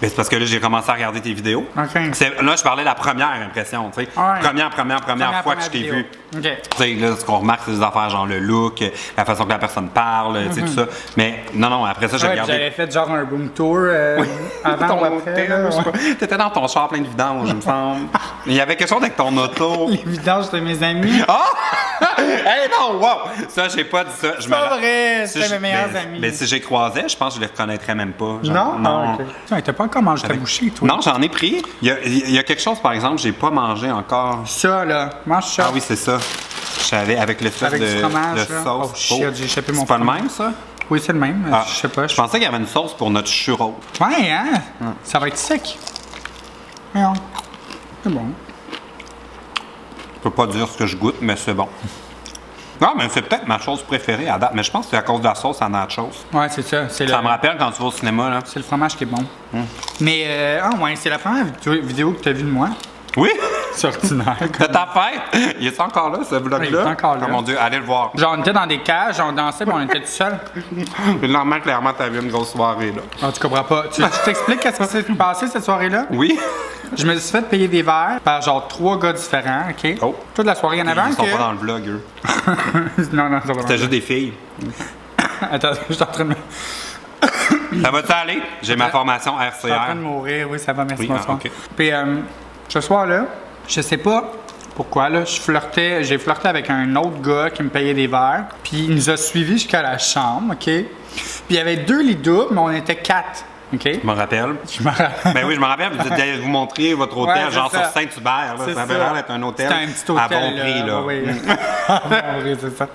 Ben, c'est parce que là, j'ai commencé à regarder tes vidéos. OK. Là, je parlais de la première impression, tu sais. Ouais. Première fois que je t'ai vidéo. vu. OK. Tu sais, là, ce qu'on remarque, c'est des affaires genre le look, la façon que la personne parle, tu sais, tout ça. Mais non, après ça, j'ai Ouais, puis regardé. j'avais fait genre un room tour avant Ton ou après. hôtel, là, je sais ouais. pas. T'étais dans ton char plein de vidanges, il me semble. Il y avait quelque chose avec ton auto. Les vidanges de mes amis. Ah! Hey, non, wow! Ça, j'ai pas dit ça. C'est pas vrai, Si c'était je- mes meilleurs ben, amis. ben, si j'ai croisé, je pense que je les reconnaîtrais même pas. genre. Non? Non. Ah, ok. Tiens, t'as pas encore mangé ta bouchée, toi? Non, j'en ai pris. Il y a quelque chose, par exemple, j'ai pas mangé encore. Ça, là. Mange ça. Ah oui, c'est ça. Je savais avec l'espèce Avec du de fromage, de là. sauce. Oh, shit, j'ai échappé mon C'est pas le fromage. même, ça? Oui, c'est le même. Ah, Je sais pas. Je pensais qu'il y avait une sauce pour notre churro. Ouais, hein? Ça va être sec. Non. C'est bon. Je peux pas dire ce que je goûte, mais c'est bon. Non, mais c'est peut-être ma chose préférée à date. Mais je pense que c'est à cause de la sauce à nachos. Ouais, c'est ça. C'est Ça me rappelle quand tu vas au cinéma, là. C'est le fromage qui est bon. Mais, ouais, c'est la première vidéo que tu as vue de moi. Oui! C'est ordinaire. De ta fête! Il est encore là, ce vlog-là? Oui, il est encore là. Oh mon Dieu, allez le voir. Genre, on était dans des cages, on dansait, mais on était tout seul. C'est normal, clairement, t'avais une grosse soirée, là. Ah, tu comprends pas. Tu t'expliques qu'est-ce qui s'est passé cette soirée-là? Oui? Je me suis fait payer des verres par genre 3 gars différents, OK? Oh. Toute la soirée, il y en avait un Ils sont que... pas dans le vlog, eux. non, c'est pas C'était vrai. juste des filles. Attends, je suis en train de... Ça va-tu aller? J'ai ma formation Je suis en train de RCR. mourir, oui, ça va, merci, Oui, bonsoir. ok. Puis, ce soir-là, je sais pas pourquoi, là, j'ai flirté avec un autre gars qui me payait des verres, puis il nous a suivis jusqu'à la chambre, OK? Puis il y avait 2 lits doubles, mais on était 4, OK? Je me rappelle. Je me rappelle. Ben oui, je me rappelle, vous allez vous montrer votre hôtel, Ouais, c'est genre ça. sur Saint-Hubert. Là. C'est Ça avait l'air d'être un hôtel, C'était un petit hôtel. à bon prix. Là. Oui. À bon prix, c'est ça.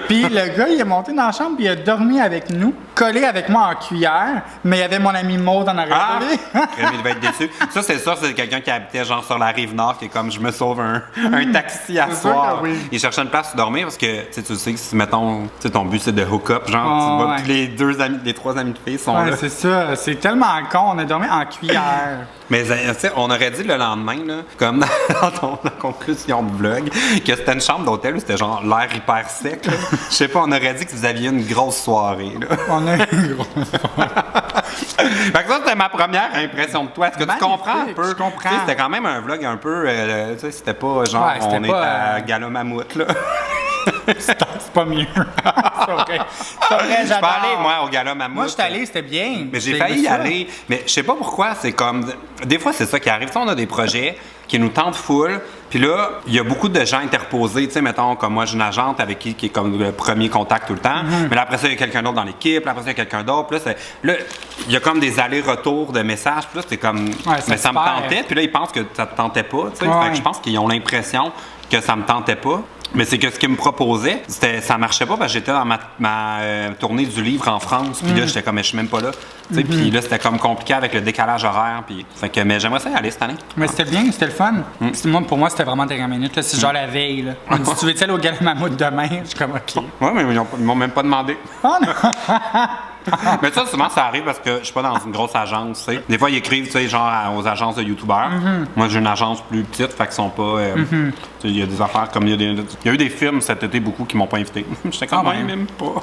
Puis le gars, il est monté dans la chambre, puis il a dormi avec nous, collé avec moi en cuillère, mais il y avait mon ami Maud en arrière Ah! de lui. Il va être déçu. Ça, c'est sûr, c'est quelqu'un qui habitait genre sur la rive nord, qui est comme je me sauve un taxi à C'est sûr soir. que oui. Il cherchait une place pour dormir parce que tu sais que si, mettons, ton but c'est de hook up, genre, Oh, tu vois ouais. que les 3 amis de filles sont Ouais, là. c'est ça. C'est tellement con, on a dormi en cuillère. Mais tu sais, on aurait dit le lendemain, là, comme dans la conclusion de vlog, que c'était une chambre d'hôtel où c'était genre l'air hyper sec. Je sais pas, on aurait dit que vous aviez une grosse soirée. Là. On a eu une grosse Fait que ça, c'était ma première impression de toi. Est-ce que tu comprends un peu? Je comprends. Tu sais, c'était quand même un vlog un peu... tu sais, c'était pas genre Ouais, c'était on pas, est à Gala Mammouth, là. C'est pas mieux. C'est vrai. C'est vrai, Je suis j'adore. pas allé, moi, au Gala Mammouth. Moi, je suis allé, c'était bien. Mais j'ai failli y aller. Mais je sais pas pourquoi, c'est comme... Des fois, c'est ça qui arrive. Tu sais, on a des projets qui nous tentent full, puis là, il y a beaucoup de gens interposés. Tu sais, mettons, comme moi, j'ai une agente avec qui est comme le premier contact tout le temps. Mais là, après ça, il y a quelqu'un d'autre dans l'équipe. Là, après ça, il y a quelqu'un d'autre. Puis là, il y a comme des allers-retours de messages. Puis là, c'est comme... Ouais, mais ça me super. tentait. Puis là, ils pensent que ça te tentait pas. Tu sais, Ouais. Fait que je pense qu'ils ont l'impression que ça me tentait pas. Mais c'est que ce qu'ils me proposaient, ça marchait pas parce que j'étais dans ma tournée du livre en France. Puis là, j'étais comme, mais je suis même pas là. Tu sais, Puis là, c'était comme compliqué avec le décalage horaire. Puis, fait que, mais j'aimerais ça y aller cette année. Mais c'était bien, c'était le fun. Pour moi, c'était vraiment dernière minute. Là. C'est genre la veille. Là. On dit, tu veux-tu aller au Gala Mammouth demain? Je suis comme, OK. Ouais, mais ils m'ont même pas demandé. Oh non! Mais ça, souvent, ça arrive parce que je suis pas dans une grosse agence, tu sais. Des fois, ils écrivent, tu sais, genre aux agences de youtubeurs. Moi, j'ai une agence plus petite, fait qu'ils sont pas... tu sais, il y a des affaires comme... Il y a eu des films cet été, beaucoup, qui m'ont pas invité. J'étais comme, ouais. même pas.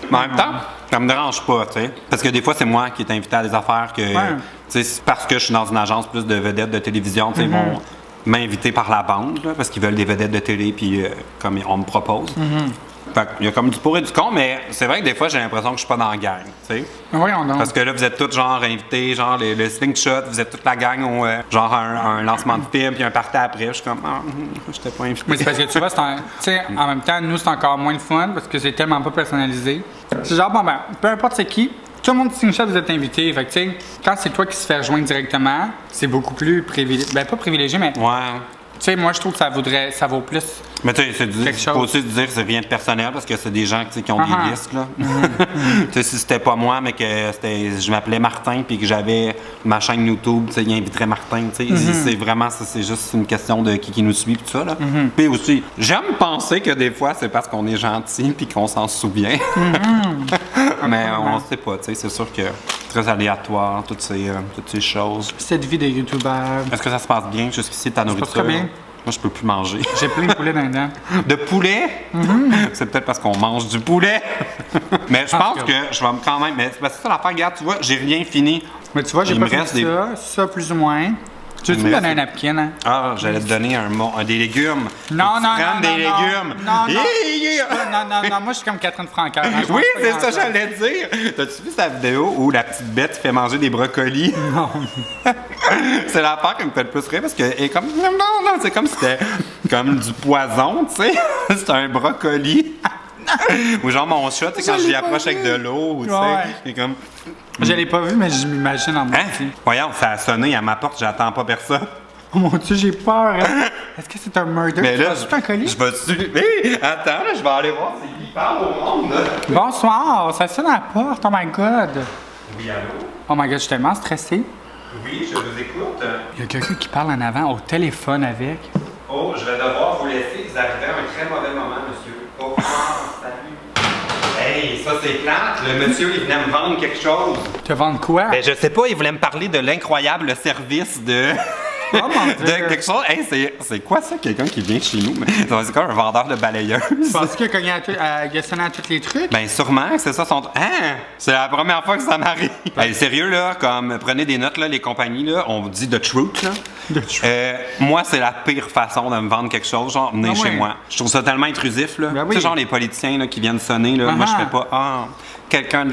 Mais en même temps, ça me dérange pas, tu sais. Parce que des fois, c'est moi qui est invité à des affaires que... Ouais. Tu sais, parce que je suis dans une agence plus de vedettes de télévision, tu sais, ils vont m'inviter par la bande, là, parce qu'ils veulent des vedettes de télé, puis comme on me propose. Fait qu'il y a comme du pour et du contre, mais c'est vrai que des fois, j'ai l'impression que je suis pas dans la gang, tu sais. Voyons donc. Parce que là, vous êtes tous genre invités, genre le slingshot, vous êtes toute la gang au genre un lancement de film, puis un party après. Je suis comme, j'étais pas invité. Mais c'est parce que tu vois, tu sais, en même temps, nous, c'est encore moins le fun parce que c'est tellement pas personnalisé. C'est genre, bon, ben, peu importe c'est qui, tout le monde qui signe vous êtes invité. Fait que, tu sais, quand c'est toi qui se fais rejoindre directement, c'est beaucoup plus privilégié. Ben, pas privilégié, mais, Ouais. tu sais, moi, je trouve que ça vaut plus. Mais tu sais, Quelque faut chose. aussi se dire que c'est rien de personnel parce que c'est des gens tu sais, qui ont Ah-ha. des listes, là. Tu sais, si c'était pas moi, mais que je m'appelais Martin puis que j'avais ma chaîne YouTube, tu sais, il inviterait Martin, tu sais. C'est vraiment, ça, c'est juste une question de qui nous suit, tout ça, là. Puis aussi, j'aime penser que des fois, c'est parce qu'on est gentil puis qu'on s'en souvient. Mais on sait pas, tu sais, c'est sûr que c'est très aléatoire, toutes ces choses. Cette vie de youtubeur. Est-ce que ça se passe bien jusqu'ici, ta nourriture? très bien. Moi, je peux plus manger. J'ai plein de poulets dans les dents. De poulet? C'est peut-être parce qu'on mange du poulet. Mais je pense que je vais quand même... Mais c'est parce que ça, l'affaire, regarde, tu vois, j'ai rien fini. Mais tu vois, j'ai Il pas me fait reste des- ça plus ou moins. Tu veux-tu Il me me donner un reste napkin, hein? Ah, j'allais te donner des légumes. Non, Faut que tu non, prennes non, des non, légumes. non, non. Hi! Non, moi, je suis comme Catherine Francaire. Hein, je Oui, mange pas c'est ça grand-chose. j'allais dire. T'as-tu vu sa vidéo où la petite bête fait manger des brocolis? Non. C'est l'affaire qui me fait le plus rire parce que elle est comme non, c'est comme si c'était comme du poison, tu sais. C'est un brocoli. Ou genre mon chat, tu sais, quand je l'ai l'y pas approche avec vu. de l'eau, tu sais, Ouais. il est comme Je l'ai pas vu, mais je m'imagine en moi hein? aussi. Voyons, ça a sonné à ma porte, j'attends pas personne. Oh mon Dieu, j'ai peur. Hein? Est-ce que c'est un murder? Mais là, C'est un colis? je vais Hé, attends, là, je vais aller voir c'est qui parle au monde. Là. Bonsoir, ça sonne à la porte. Oh my God. Oui, allô? Oh my God, je suis tellement stressée. Oui, je vous écoute. Il y a quelqu'un qui parle en avant au téléphone avec. Oh, je vais devoir vous laisser. Vous arrivez à un très mauvais moment, monsieur. Oh, salut. Hey, ça c'est plate. Le monsieur, il venait me vendre quelque chose. Te vendre quoi? Ben, je sais pas, il voulait me parler de l'incroyable service de. Oh mon Dieu. de quelque chose. Hey, c'est quoi ça, quelqu'un qui vient chez nous? C'est comme un vendeur de balayeuses. Penses-tu qu'il a cogné il a sonné à tous les trucs? Ben, sûrement que c'est ça son. Hein? C'est la première fois que ça m'arrive. Hey, sérieux, là, comme prenez des notes, là, les compagnies, là, on vous dit the truth, là. The truth. Moi, c'est la pire façon de me vendre quelque chose, genre, venez Ah chez ouais. moi. Je trouve ça tellement intrusif, là. Ben oui. Tu sais, genre, les politiciens, là, qui viennent sonner, là. Moi, je Ah. fais pas, quelqu'un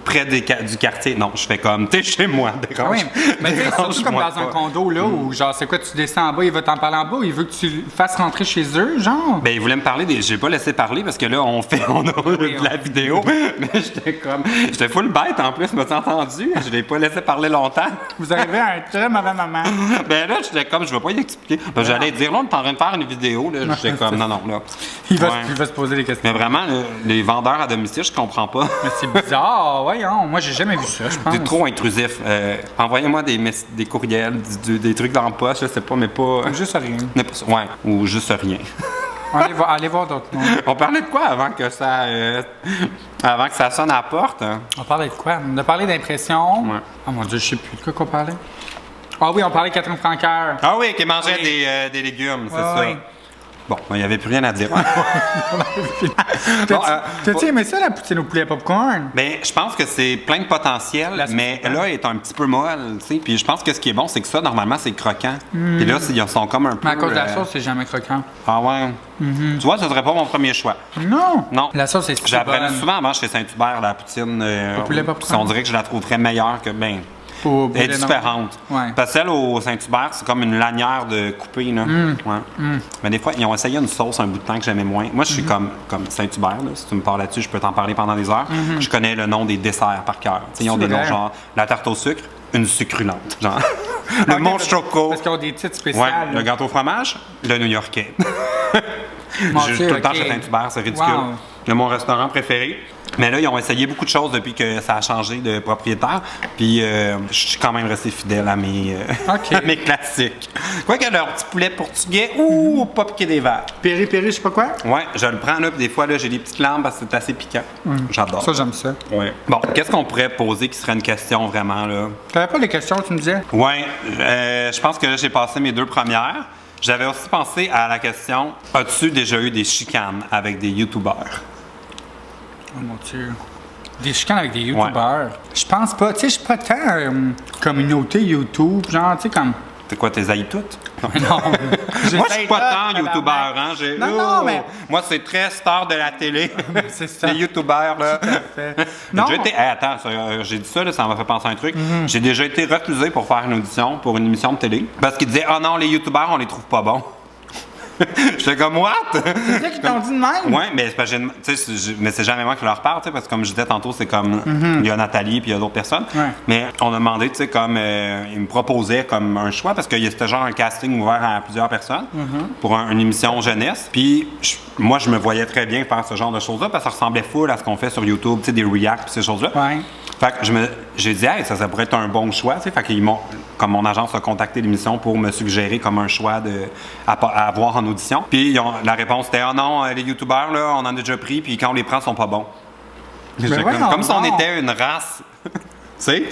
près du quartier. Non, je fais comme, t'es chez moi, Ah dérange. oui, mais tu sais, surtout comme dérange-moi dans un pas. condo, là, où genre, c'est quoi, tu descends en bas, il va t'en parler en bas, il veut que tu le fasses rentrer chez eux, genre? Ben, il voulait me parler des. J'ai pas laissé parler parce que là, on a de la vidéo. Mais j'étais full bête en plus, m'as-tu entendu? Je l'ai pas laissé parler longtemps. Vous arrivez à un très mauvais moment. Ben là, j'étais comme, je vais pas y expliquer. Ben, j'allais dire, là, on est en train de faire une vidéo. Là. J'étais comme, non, là. Il va, Ouais. il va se poser des questions. Mais vraiment, là, les vendeurs à domicile, je comprends pas. Mais c'est bizarre, voyons. Moi, j'ai jamais vu ça, je pense. C'est trop intrusif. Envoyez-moi des courriels, des trucs dans le poche, je sais pas, mais pas. Juste rien. Ouais, ou juste rien. Allez voir d'autres noms. On parlait de quoi avant que ça sonne à la porte? On parlait de quoi? On a parlé d'impression. Ouais. Oh mon Dieu, je sais plus de quoi qu'on parlait. Ah oui, on parlait de Catherine Franqueur. Ah oui, qui mangeait Oui. des légumes, c'est Ouais, ça. oui. Bon, il n'y avait plus rien à dire. T'as-tu aimé ça, la poutine au poulet popcorn? Ben, je pense que c'est plein de potentiel, La sauce mais piquante. là, elle est un petit peu molle, tu sais. Puis je pense que ce qui est bon, c'est que ça, normalement, c'est croquant. Puis là, ils sont comme un peu... Mais à cause de la sauce, c'est jamais croquant. Ah ouais? Tu vois, ce serait pas mon premier choix. Non! Non. La sauce est super J'appelle bonne. souvent avant chez Saint-Hubert la poutine. Au poulet popcorn. On dirait que je la trouverais meilleure que... Ben, Au elle est poulet, non. différente. Ouais. Parce que celle au Saint-Hubert, c'est comme une lanière de coupée, là. Ouais. Mais des fois, ils ont essayé une sauce un bout de temps que j'aimais moins. Moi, je suis comme Saint-Hubert, là. Si tu me parles là-dessus, je peux t'en parler pendant des heures. Je connais le nom des desserts par cœur. Tu sais, ils ont C'est des noms vrai? genre la tarte au sucre, une succulente. Genre, le Ok, Mont Choco. Parce qu'ils ont des titres Ouais, spéciales. le gâteau au fromage, le New-Yorkais. Mon Je Dieu, tout le temps ok. chez Saint-Hubert, c'est ridicule. Wow. C'est mon restaurant préféré. Mais là, ils ont essayé beaucoup de choses depuis que ça a changé de propriétaire. Puis, je suis quand même resté fidèle à Ok. à mes classiques. Quoique leur petit poulet portugais, pas piqué des verres. Péri, je sais pas quoi. Ouais, je le prends là, puis des fois, là, j'ai des petites lampes parce que c'est assez piquant. J'adore. Ça, j'aime ça. Ouais. Bon, qu'est-ce qu'on pourrait poser qui serait une question vraiment, là? T'avais pas les questions, tu me disais? Ouais, je pense que là, j'ai passé mes 2 premières. J'avais aussi pensé à la question, as-tu déjà eu des chicanes avec des YouTubers? Oh mon Dieu. Des chicanes avec des YouTubers. Je pense pas. Tu sais, je suis pas tant communauté YouTube. Genre, tu sais, comme. C'est quoi, t'es haïs toutes? Non. Non. Moi, je suis pas tant YouTubeur, hein? Non, mais- Moi, c'est très star de la télé. C'est ça. Les YouTubers, là. Non. J'ai déjà été... Hey, attends, j'ai dit ça, là, ça m'a fait penser à un truc. J'ai déjà été refusé pour faire une audition pour une émission de télé. Parce qu'ils disaient, oh non, les YouTubers, on les trouve pas bons. J'étais comme, what? C'est ça qu'ils t'ont dit de même? Oui, mais c'est parce que mais c'est jamais moi qui leur parle, tu sais, parce que comme je disais tantôt, c'est comme il y a Nathalie puis il y a d'autres personnes. Ouais. Mais on a demandé, tu sais, comme ils me proposaient comme un choix parce qu'il y a c'était genre un casting ouvert à plusieurs personnes pour une émission jeunesse. Puis moi, je me voyais très bien faire ce genre de choses-là parce que ça ressemblait full à ce qu'on fait sur YouTube, tu sais, des reacts puis ces choses-là. Ouais. Fait que j'ai dit, hey, ça pourrait être un bon choix, tu sais. Fait qu'ils m'ont, comme mon agence a contacté l'émission pour me suggérer comme un choix à avoir en audition. Puis la réponse était, oh non, les YouTubers, là, on en a déjà pris, puis quand on les prend, ils sont pas bons. J'étais voyons comme si on donc. était une race. Tu sais?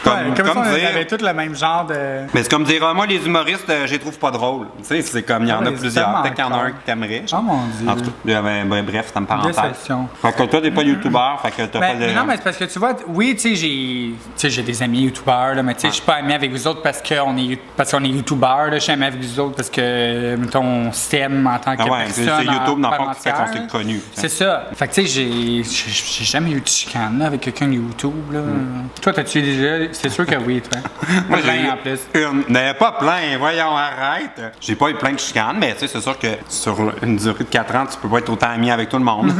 Comme ça, on dire. avait tous le même genre de. Mais c'est comme dire, ah, moi, les humoristes, je les trouve pas drôles. Tu sais, c'est comme, il y en a mais c'est plusieurs. tellement Peut-être qu'il y en a un clair. qui t'aimerait. Oh mon Dieu. En tout cas, bref, c'est une parenthèse. Déception. Fait que toi, t'es pas youtubeur, fait que t'as pas de. Mais non, mais c'est parce que tu vois, oui, tu sais, j'ai des amis youtubeurs, là, mais tu sais, je suis pas ami avec vous autres parce qu'on est youtubeurs, là, je suis ami avec vous autres parce que, mettons, on s'aime en tant que Ah ouais, c'est personne. YouTube, dans le en fond, qui fait qu'on entière, s'est là. connus. C'est ça. Fait que, tu sais, j'ai jamais eu de chicane là, avec quelqu'un de YouTube, là. Toi, t'as-tu déjà. C'est sûr que oui, toi. Moi, Plein, j'ai eu en plus. Mais pas plein, voyons, arrête. J'ai pas eu plein de chicanes, mais tu sais, c'est sûr que sur une durée de 4 ans, tu peux pas être autant ami avec tout le monde.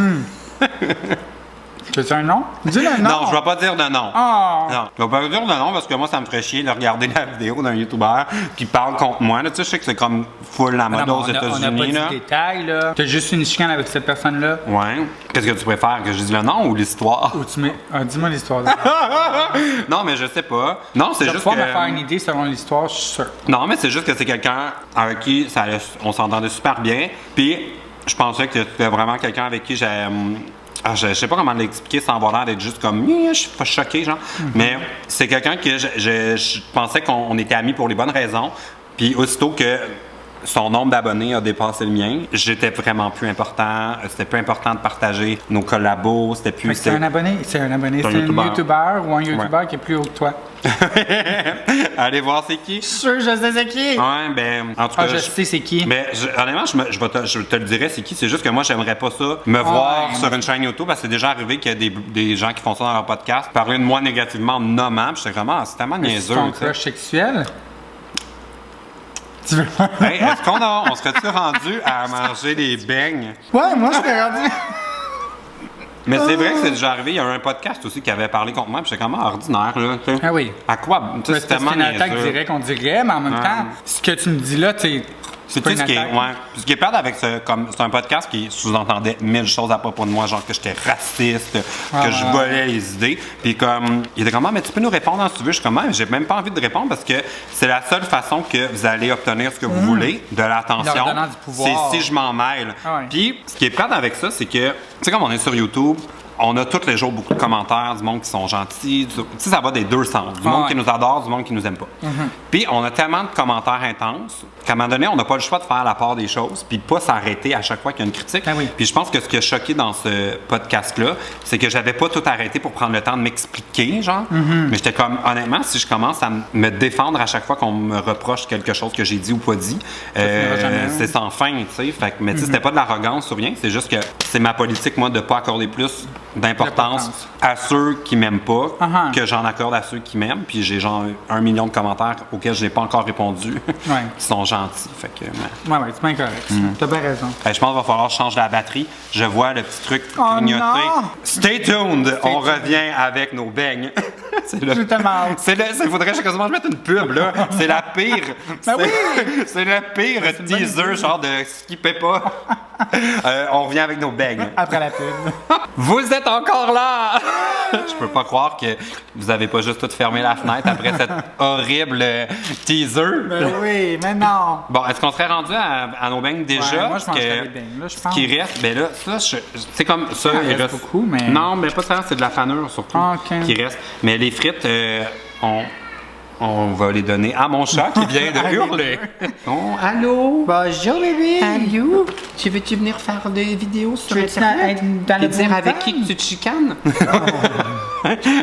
Tu as un nom? Dis le nom. Non, je vais pas dire de nom. Ah! Non, je vais pas dire de nom parce que moi, ça me ferait chier de regarder la vidéo d'un YouTuber qui parle contre moi. Là, tu sais, je sais que c'est comme full la mode aux On n'a pas États-Unis. dit Là. de détails, là. T'as juste une chicane avec cette personne-là? Ouais. Qu'est-ce que tu préfères, que je dise le nom ou l'histoire? Ou tu mets. Ah, dis-moi l'histoire. Là. Non, mais je sais pas. Non, c'est Tu vas juste pouvoir que... me faire une idée selon l'histoire, je suis sûr. Non, mais c'est juste que c'est quelqu'un avec qui on s'entendait super bien. Puis, je pensais que c'était vraiment quelqu'un avec qui j'ai... je sais pas comment l'expliquer sans avoir l'air d'être juste comme je suis pas choqué, genre. Mais c'est quelqu'un que je pensais qu'on était amis pour les bonnes raisons. Puis aussitôt que son nombre d'abonnés a dépassé le mien, j'étais vraiment plus important. C'était plus important de partager nos collabos. C'était plus. C'est un abonné. C'est un abonné. C'est un YouTuber ou un YouTuber qui est plus haut que toi. Allez voir c'est qui. Je suis sûr, je sais c'est qui. Ouais, ben, en tout cas. Ah, je sais c'est qui. Mais honnêtement, je te le dirais, c'est qui. C'est juste que moi, j'aimerais pas ça, me voir sur une chaîne YouTube, parce que c'est déjà arrivé qu'il y a des gens qui font ça dans leur podcast, parler de moi négativement en me nommant, puis j'étais vraiment, c'est tellement C'est niaiseux. ton tu sais. crush sexuel? Tu veux pas? Hey, est-ce on serait-tu rendu à manger des beignes? Ouais, moi, je serais rendu. Mais c'est vrai que c'est déjà arrivé. Il y a eu un podcast aussi qui avait parlé contre moi, puis j'étais comment ordinaire, là. Tu sais. Ah oui. À quoi? Tu sais, C'est c'est tellement une attaque niaiseux. directe qu'on dirait, mais en même temps, ce que tu me dis là, tu C'est pas tout ce une qui est. attaque. Ouais. Puis ce qui est plate avec c'est un podcast qui sous-entendait 1000 choses à propos de moi, genre que j'étais raciste, que je volais les idées. Puis comme, il était comme, ah, mais tu peux nous répondre si tu veux. Je suis comme, ah, mais j'ai même pas envie de répondre parce que c'est la seule façon que vous allez obtenir ce que vous voulez, de l'attention. Leur donnant du pouvoir. C'est si je m'en mêle. Ah ouais. Puis ce qui est plate avec ça, c'est que, tu sais, comme on est sur YouTube, on a tous les jours beaucoup de commentaires, du monde qui sont gentils. Tu sais, ça va des deux sens. Du monde qui nous adore, du monde qui nous aime pas. Puis on a tellement de commentaires intenses qu'à un moment donné, on n'a pas le choix de faire la part des choses puis pas s'arrêter à chaque fois qu'il y a une critique. Ah oui. Puis je pense que ce qui a choqué dans ce podcast-là, c'est que j'avais pas tout arrêté pour prendre le temps de m'expliquer, genre. Mais j'étais comme, honnêtement, si je commence à me défendre à chaque fois qu'on me reproche quelque chose que j'ai dit ou pas dit, c'est sans fin, tu sais. Fait que, mais tu sais, c'était pas de l'arrogance ou rien, c'est juste que c'est ma politique, moi, de pas accorder plus d'importance à ceux qui m'aiment pas que j'en accorde à ceux qui m'aiment. Puis j'ai genre 1 million de commentaires auxquels je n'ai pas encore répondu qui sont gentils. Fait que, Ouais, c'est bien correct. T'as bien raison. je pense qu'il va falloir que je change la batterie. Je vois le petit truc clignoter. non! Stay tuned! On revient avec nos beignes. J'ai tellement hâte. Il faudrait que je mette une pub, là. C'est la pire. Ben oui! C'est le pire teaser, genre de skippez pas. On revient avec nos beignes. Après la pub. Vous êtes encore là! Je peux pas croire que vous avez pas juste tout fermé la fenêtre après cette horrible teaser. Ben oui, mais non. Bon, est-ce qu'on serait rendu à nos beignes déjà? Ouais, moi, je Parce que mangerais les beignes, là, je ce pense. qui reste, ben là, ça, c'est comme ça. Il reste beaucoup, mais- Non, mais pas ça, c'est de la fanure surtout Ah, ok. qui reste. Mais les frites, on va les donner à mon chat qui vient de hurler. Oh, allô? Bonjour, bébé. Allô? Tu veux-tu venir faire des vidéos sur Tu veux Internet? être dans Et le dire bon avec temps? qui que tu te chicanes?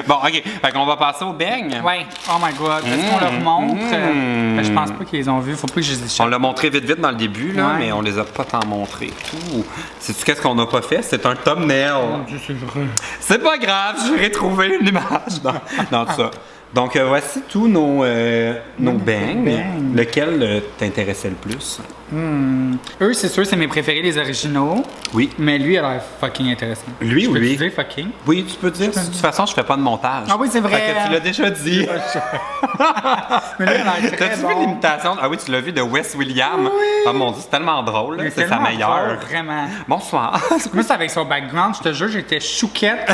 Bon, OK. Fait qu'on va passer aux beignes. Ouais. Oh my God. Est-ce qu'on leur montre? Ben, je pense pas qu'ils les ont vus. Faut pas que je les On échappe. l'a montré vite dans le début, là, Ouais. mais on les a pas tant montrés. Sais-tu qu'est-ce qu'on n'a pas fait? C'est un thumbnail. C'est vrai. C'est pas grave, j'ai retrouvé une image dans tout ça. Donc, voici tous nos beignes. beignes. Lequel t'intéressait le plus? Eux, c'est sûr, c'est mes préférés, les originaux. Oui. Mais lui, il a l'air fucking intéressant. Lui Je ou peux lui? dire fucking? Oui, tu peux dire. De toute façon, je fais pas de montage. Ah oui, c'est vrai. Fait que tu l'as déjà dit. Mais là, il a l'air très T'as-tu bon. vu l'imitation? Ah oui, tu l'as vu de Wes William? Oui. Ah mon Dieu, c'est tellement drôle. là. Il est C'est sa tellement meilleure. fort, vraiment. Bonsoir. Moi, c'est avec son background, je te jure, j'étais chouquette.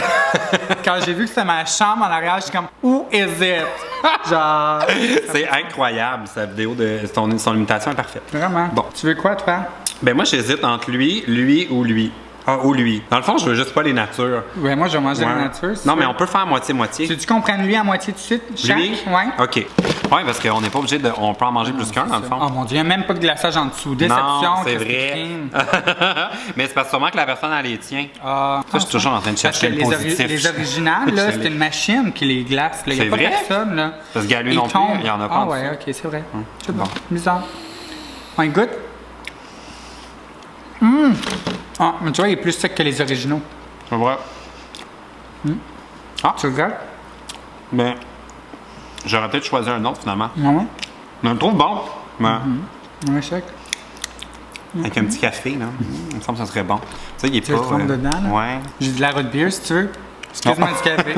Quand j'ai vu que c'était ma chambre en arrière, je suis comme, où is it? Genre. C'est incroyable, sa vidéo de son imitation est parfaite. Vraiment. Bon. Tu veux quoi, toi? Ben moi, j'hésite entre lui ou lui. Ah, ou lui. Dans le fond, je veux juste pas les natures. Ouais, moi, je vais manger Ouais. la nature. si Non, tu mais veux. on peut faire moitié-moitié. Tu veux qu'on prenne lui à moitié tout de suite? Chaque? Lui? Ouais. OK. Ouais, parce qu'on n'est pas obligé de. On peut en manger plus qu'un, dans le fond. Oh mon Dieu, il n'y a même pas de glaçage en dessous. Déception. Non, c'est Christine. vrai. Mais c'est parce que sûrement que la personne, elle les tient. Ah, Ça, je suis toujours en train de parce que chercher le positif. les originales, là, Je c'est l'ai. une machine qui les glace. Il n'y a C'est pas vrai? personne, là. Parce qu'à lui Ils non plus, tombent. il y en a pas Ah en ouais, dessous. ok, c'est vrai. C'est Bon. bon. Bizarre. On goûte? Ah, mais tu vois, il est plus sec que les originaux. C'est vrai. Tu regardes? Mais j'aurais peut-être choisi un autre, finalement. Non? Mais je le trouve bon. Mais Ouais, sec. avec un petit café, là. Il me semble que ça serait bon. Tu sais, il est Tu pas... le trempes dedans, là? Ouais. J'ai de la root beer, si tu veux. Excuse-moi du café.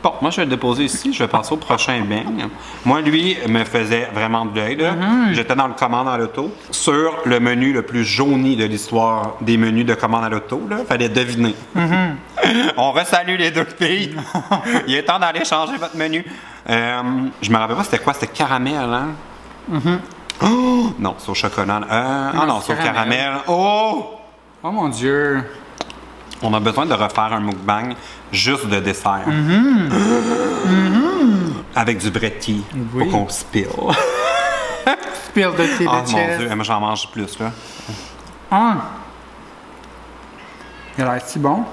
Bon, moi, je vais le déposer ici. Je vais passer au prochain beigne. Moi, lui, me faisait vraiment de l'œil. là. J'étais dans le commande à l'auto sur le menu le plus jauni de l'histoire des menus de commande à l'auto. Là, fallait deviner. On resalue les deux filles. Il est temps d'aller changer votre menu. Je me rappelle pas c'était quoi. C'était caramel, hein? Oh! Non, c'est au chocolat. Non, c'est au caramel. Oh! Oh mon Dieu. On a besoin de refaire un mukbang juste de dessert. Avec du bretti Oui. pour qu'on spill. Pile de thé Oh de mon chest. Dieu, moi j'en mange plus là. Ah. Il a l'air si bon.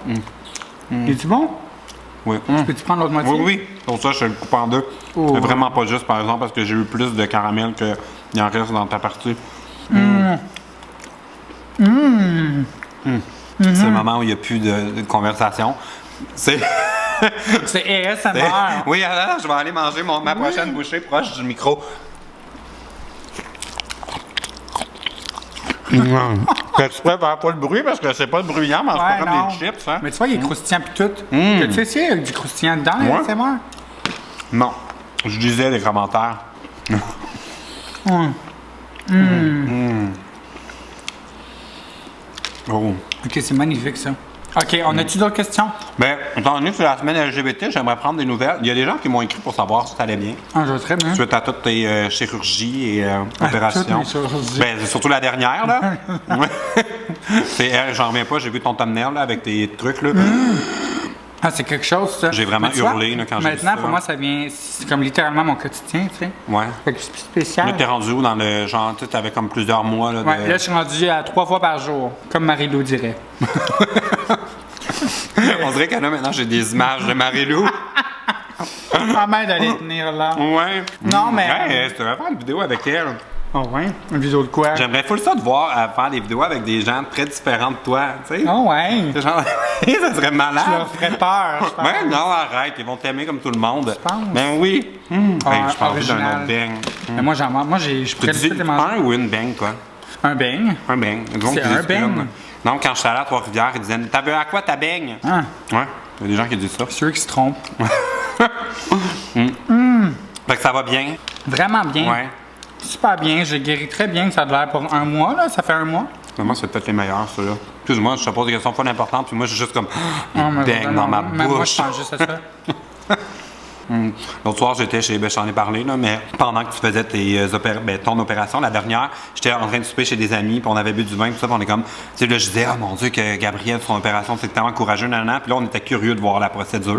Es-tu bon? Oui. Peux-tu prendre l'autre moitié? Oui, oui. Pour ça, je te le coupe en deux. Oh. Mais vraiment pas juste, par exemple, parce que j'ai eu plus de caramel qu'il en reste dans ta partie. C'est le moment où il n'y a plus de conversation. C'est. C'est ASMR. Oui, alors je vais aller manger ma prochaine bouchée proche du micro. Fais exprès faire pas le bruit parce que c'est pas bruyant, mais c'est Ouais, pas comme non. des chips, hein? Mais tu vois, il est croustillant pis tout. T'as-tu essayé avec du croustillant dedans, Ouais. l'ASMR? Non. Je lisais les commentaires. Oh. Ok, c'est magnifique ça. Ok, on a-tu d'autres questions? Ben, étant donné que c'est la semaine LGBT, j'aimerais prendre des nouvelles. Il y a des gens qui m'ont écrit pour savoir si ça allait bien. Ah, je vais très bien. Suite à toutes tes chirurgies et opérations. toutes mes chirurgies. Ben, c'est surtout la dernière, là. C'est elle, j'en reviens pas, j'ai vu ton thumbnail, là, avec tes trucs, là. Ah, c'est quelque chose, ça. J'ai vraiment Mais tu vois, hurlé, là, quand j'ai vu ça. Maintenant, pour moi, ça vient... C'est comme littéralement mon quotidien, tu sais. Ouais. Fait que c'est plus spécial. Là, t'es rendu où dans le genre, tu avais comme plusieurs mois, là, de... Ouais, là, je suis rendu à 3 fois par jour, comme Marie-Lou dirait. On dirait que là, maintenant, j'ai des images de Marie-Lou. Ma mère d'aller tenir là. Ouais. Non, mais- Ouais, tu vas faire une vidéo avec elle. Oh, ouais? Une vidéo de quoi? J'aimerais full ça de voir faire des vidéos avec des gens très différents de toi, tu sais. Oh, ouais. C'est genre, ça serait malade. Je leur ferais peur, je pense. Ouais, non, arrête, ils vont t'aimer comme tout le monde. penses? Ben oui. Ah, Hey, je parle d'un original. autre beigne. Mais moi, j'en mange. Moi, je Tu pourrais dis tout les manger. un ou une beigne, quoi? Un beigne? Un beigne. Disons C'est qu'ils disent un beigne? une. Non, quand je suis allé à Trois-Rivières, ils disaient « T'as bu à quoi ta beigne? Ah, Ouais, il y a des gens qui disent ça. ceux qui se trompent. Fait que ça va bien. Vraiment bien. Ouais. Super bien. J'ai guéri très bien. Ça a l'air pour un mois, là. Ça fait un mois. Moi, c'est peut-être les meilleurs, ceux-là. Excuse-moi, je te pose des questions pas importantes, puis moi, je suis juste comme Non, mais beigne vraiment, dans ma mais Moi, bouche. je pense juste à ça. L'autre soir, j'étais chez, ben, je t'en ai parlé, là, mais pendant que tu faisais ton opération, la dernière, j'étais en train de souper chez des amis, puis on avait bu du vin, puis ça, puis on est comme, tu sais, là, je disais, oh mon Dieu, que Gabriel, son opération, c'est tellement courageux, nanana. Puis là, on était curieux de voir la procédure.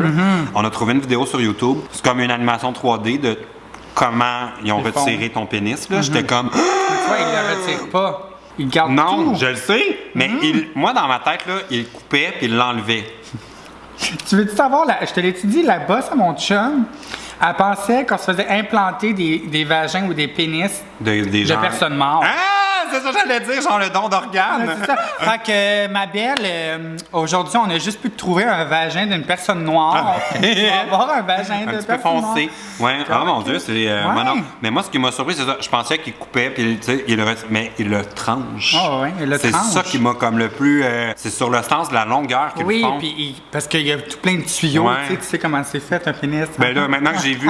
On a trouvé une vidéo sur YouTube, c'est comme une animation 3D de comment ils ont Ils font. retiré ton pénis, là. J'étais comme, Mais tu vois, il ne le retire pas. Il garde non, tout. je le sais, mais moi, dans ma tête, là, il coupait, puis il l'enlevait. Tu veux-tu savoir, je te l'ai dit, la bosse à mon chum, elle pensait qu'on se faisait implanter des vagins ou des pénis Des de gens... personnes mortes. Ah, c'est ça que j'allais dire, genre le don d'organes. C'est ça. Fait que, ma belle, aujourd'hui, on a juste pu trouver un vagin d'une personne noire. Tu vas avoir un vagin Un de petit peu personne noire. foncé. Ouais. Ah mon Dieu, c'est. moi, non. Ouais. Mais moi, ce qui m'a surpris, c'est ça. Je pensais qu'il coupait, puis tu sais, mais il le tranche. Ah ouais, il le c'est tranche. ça qui m'a comme le plus. C'est sur le sens de la longueur qu'ils Oui, le font. puis parce qu'il y a tout plein de tuyaux. Ouais. Tu sais comment c'est fait un pénis. Ben là, maintenant que j'ai vu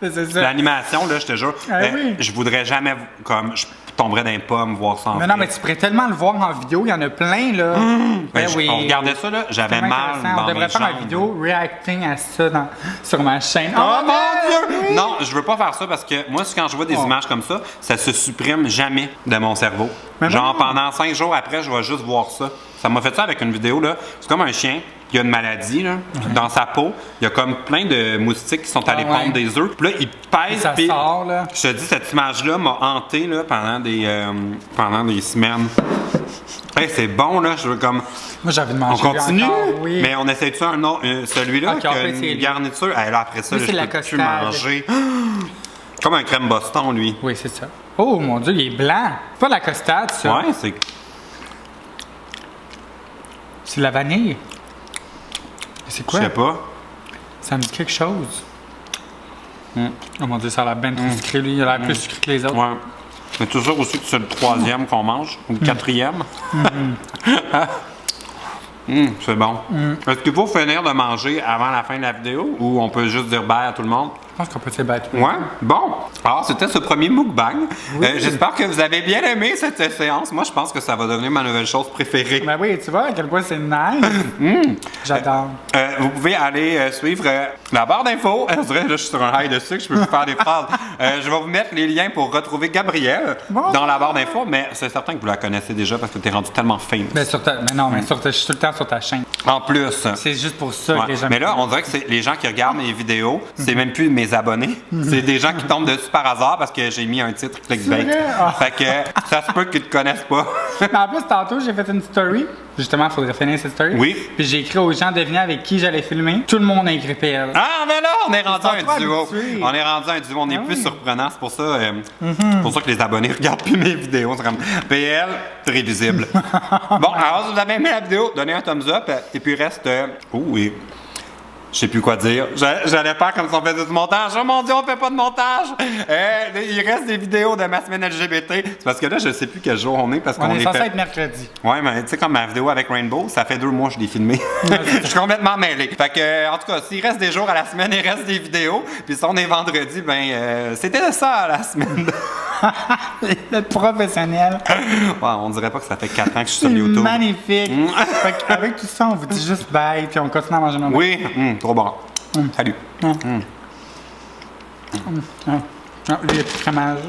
c'est ça. l'animation, là, je te jure, Ah oui. je voudrais jamais, comme, je tomberais dans les pommes voir ça en Mais non, vrai. mais tu pourrais tellement le voir en vidéo, il y en a plein, là. Ben, on regardait ça, là, j'avais Tellement mal intéressant. dans On devrait mes faire jambes. une vidéo reacting à ça sur ma chaîne. Oh mon Dieu! Dieu! Non, je veux pas faire ça parce que moi, quand je vois des images comme ça se supprime jamais de mon cerveau. Mais Genre, non. pendant 5 jours après, je vais juste voir ça. Ça m'a fait ça avec une vidéo, là. C'est comme un chien qui a une maladie, là. Dans sa peau, il y a comme plein de moustiques qui sont allés Ah ouais. pondre des œufs. Puis là, il pèse. Ça puis sort, là. Je te dis, cette image-là m'a hanté, là, pendant des semaines. Hey, c'est bon, là. Je veux comme. Moi, j'avais On demandé continue, encore, oui. mais on essaie-tu un autre, celui-là, Ok, qui on a peut une essayer lui. garniture. Hey, là, après ça, Lui, là, c'est je la peux plus costade. manger. Comme un crème Boston, lui. Oui, c'est ça. Oh mon Dieu, il est blanc. C'est pas de la costade, ça. Ouais, c'est. C'est de la vanille. C'est Je quoi? sais pas. Ça me dit quelque chose. Oh mon Dieu, ça a l'air bien trop sucré, lui. Il a l'air plus sucré que les autres. Ouais. Mais toujours aussi que c'est le troisième qu'on mange, ou le quatrième. C'est bon. Est-ce qu'il faut finir de manger avant la fin de la vidéo ou on peut juste dire bye à tout le monde? Je pense qu'on peut se battre. Ouais, bon. Alors, c'était ce premier mukbang. J'espère que vous avez bien aimé cette séance. Moi, je pense que ça va devenir ma nouvelle chose préférée. Ben oui, tu vois à quel point c'est nice. J'adore. Vous pouvez aller suivre la barre d'infos. On dirait, là, je suis sur un high de sucre, je peux plus faire des phrases. Je vais vous mettre les liens pour retrouver Gabrielle dans la barre d'infos, mais c'est certain que vous la connaissez déjà parce que tu es rendu tellement famous. Ben mais non, mais je suis tout le temps sur ta chaîne. En plus. C'est juste pour ça Ouais. que les gens Mais là, on dirait que c'est les gens qui regardent mes vidéos, c'est même plus mes abonnés. C'est des gens qui tombent dessus par hasard parce que j'ai mis un titre clickbait. C'est vrai? Ah. Fait que ça se peut qu'ils te connaissent pas. Mais en plus, tantôt, j'ai fait une story. Justement, il faudrait finir cette story. Oui. Puis j'ai écrit aux gens, devinez avec qui j'allais filmer. Tout le monde a écrit PL. Ah, mais là, on est rendu sont un trop duo. habitués. On est rendu un duo. On est Ah plus oui. surprenant. C'est pour ça que les abonnés regardent plus mes vidéos. C'est comme PL, très visible. Bon, alors, si vous avez aimé la vidéo, donnez un thumbs up. Et puis, reste. Oh, oui. Je sais plus quoi dire. J'allais faire comme si on faisait du montage. Oh mon Dieu, on fait pas de montage! Il reste des vidéos de ma semaine LGBT. C'est parce que là, je sais plus quel jour on est parce On qu'on est est censé fait... être mercredi. Ouais, mais tu sais, comme ma vidéo avec Rainbow, ça fait 2 mois que je l'ai filmé. Je suis complètement mêlé. Fait que, en tout cas, s'il reste des jours à la semaine, il reste des vidéos. Puis si on est vendredi, ben, c'était ça la semaine. Le professionnel. Ouais, on dirait pas que ça fait 4 ans que je suis sur C'est YouTube. magnifique. Avec tout ça, on vous dit juste bye, puis on continue à manger nos Oui, trop bon. Salut. Ah, lui, il y a plus de fromage.